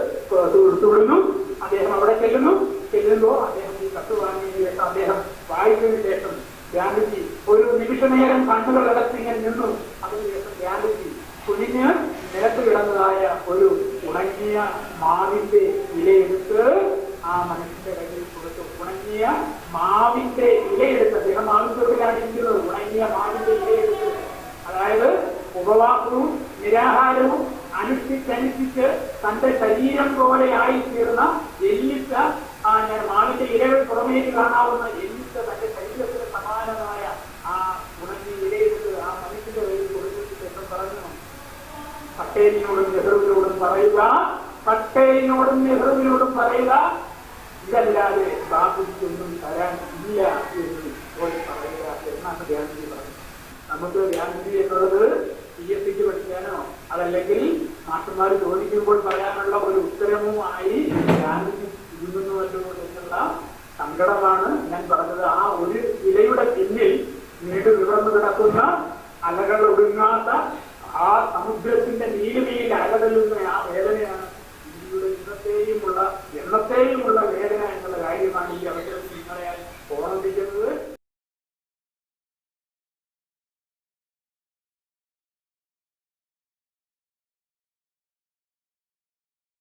S2: എടുത്തുവിടുന്നു. അദ്ദേഹം അവിടെ ചെല്ലുമ്പോൾ അദ്ദേഹം ഈ കത്ത് വാങ്ങിയതിനു ശേഷം, അദ്ദേഹം വായിച്ചതിനു ശേഷം ഗാന്ധിജി ഒരു നിമിഷ നേരം കണ്ണുകൾ അടച്ചിങ്ങനെ നിന്നു. അതിനുശേഷം ഗാന്ധിജി കുനിഞ്ഞ് നിലത്ത് കിടന്നതായ ഒരു ഉണങ്ങിയ മാവിന്റെ ഇലയെടുത്ത് ആ മനുഷ്യന്റെ കയ്യിൽ കൊടുത്തു. ഉണങ്ങിയ മാവിന്റെ ഇലയെടുത്ത്, അദ്ദേഹം മാവിൻതൊഴിലാണ് ഇരിക്കുന്നത്. ഉണങ്ങിയ മാവിന്റെ ഇലയെടുത്ത്, അതായത് ഉപവാസവും നിരാഹാരവും അനുഷ്ഠിച്ചനുഷ്ഠിച്ച് തന്റെ ശരീരം പോലെ ആയിത്തീർന്ന എല്ലിച്ച മാവിന്റെ ഇലകൾ പുറമേക്ക് കാണാവുന്ന എല്ലിച്ച തന്റെ ശരീരത്തിന് സമാനമായ ആ ഉണങ്ങിയ ഇലയെടുത്ത് ആ മനുഷ്യന്റെ കയ്യിൽ കൊടുത്തതിന് ശേഷം പറഞ്ഞു, പട്ടേലിനോടും നെഹ്റുവിനോടും പറയുക, ഇതല്ലാതെ ബാപ്പുജിക്കൊന്നും തരാൻ ഇല്ല എന്ന് പറയുക എന്നാണ് ഗാന്ധിജി പറഞ്ഞത്. നമുക്ക് ഗാന്ധിജി എന്നുള്ളത് PSCക്ക് പഠിക്കാനോ അതല്ലെങ്കിൽ മാസ്റ്റർമാർ ചോദിക്കുമ്പോൾ പറയാനുള്ള ഒരു ഉത്തരവുമായി ഗാന്ധിജി ഇരുന്നുവല്ലോ എന്നുള്ള സങ്കടമാണ് ഞാൻ പറഞ്ഞത്. ആ ഒരു ഇലയുടെ പിന്നിൽ നീണ്ടു വിവർന്നു കിടക്കുന്ന അലകൾ ഒടുങ്ങാത്ത ആ സമുദ്രത്തിന്റെ നീലിമയിൽ അലകടലുന്ന ആ വേദനയാണ് ഇന്ത്യയുടെ എന്നത്തെയുമുള്ള വേദന എന്നുള്ള കാര്യമാണ് ഈ അവസരത്തിൽ നിങ്ങളെ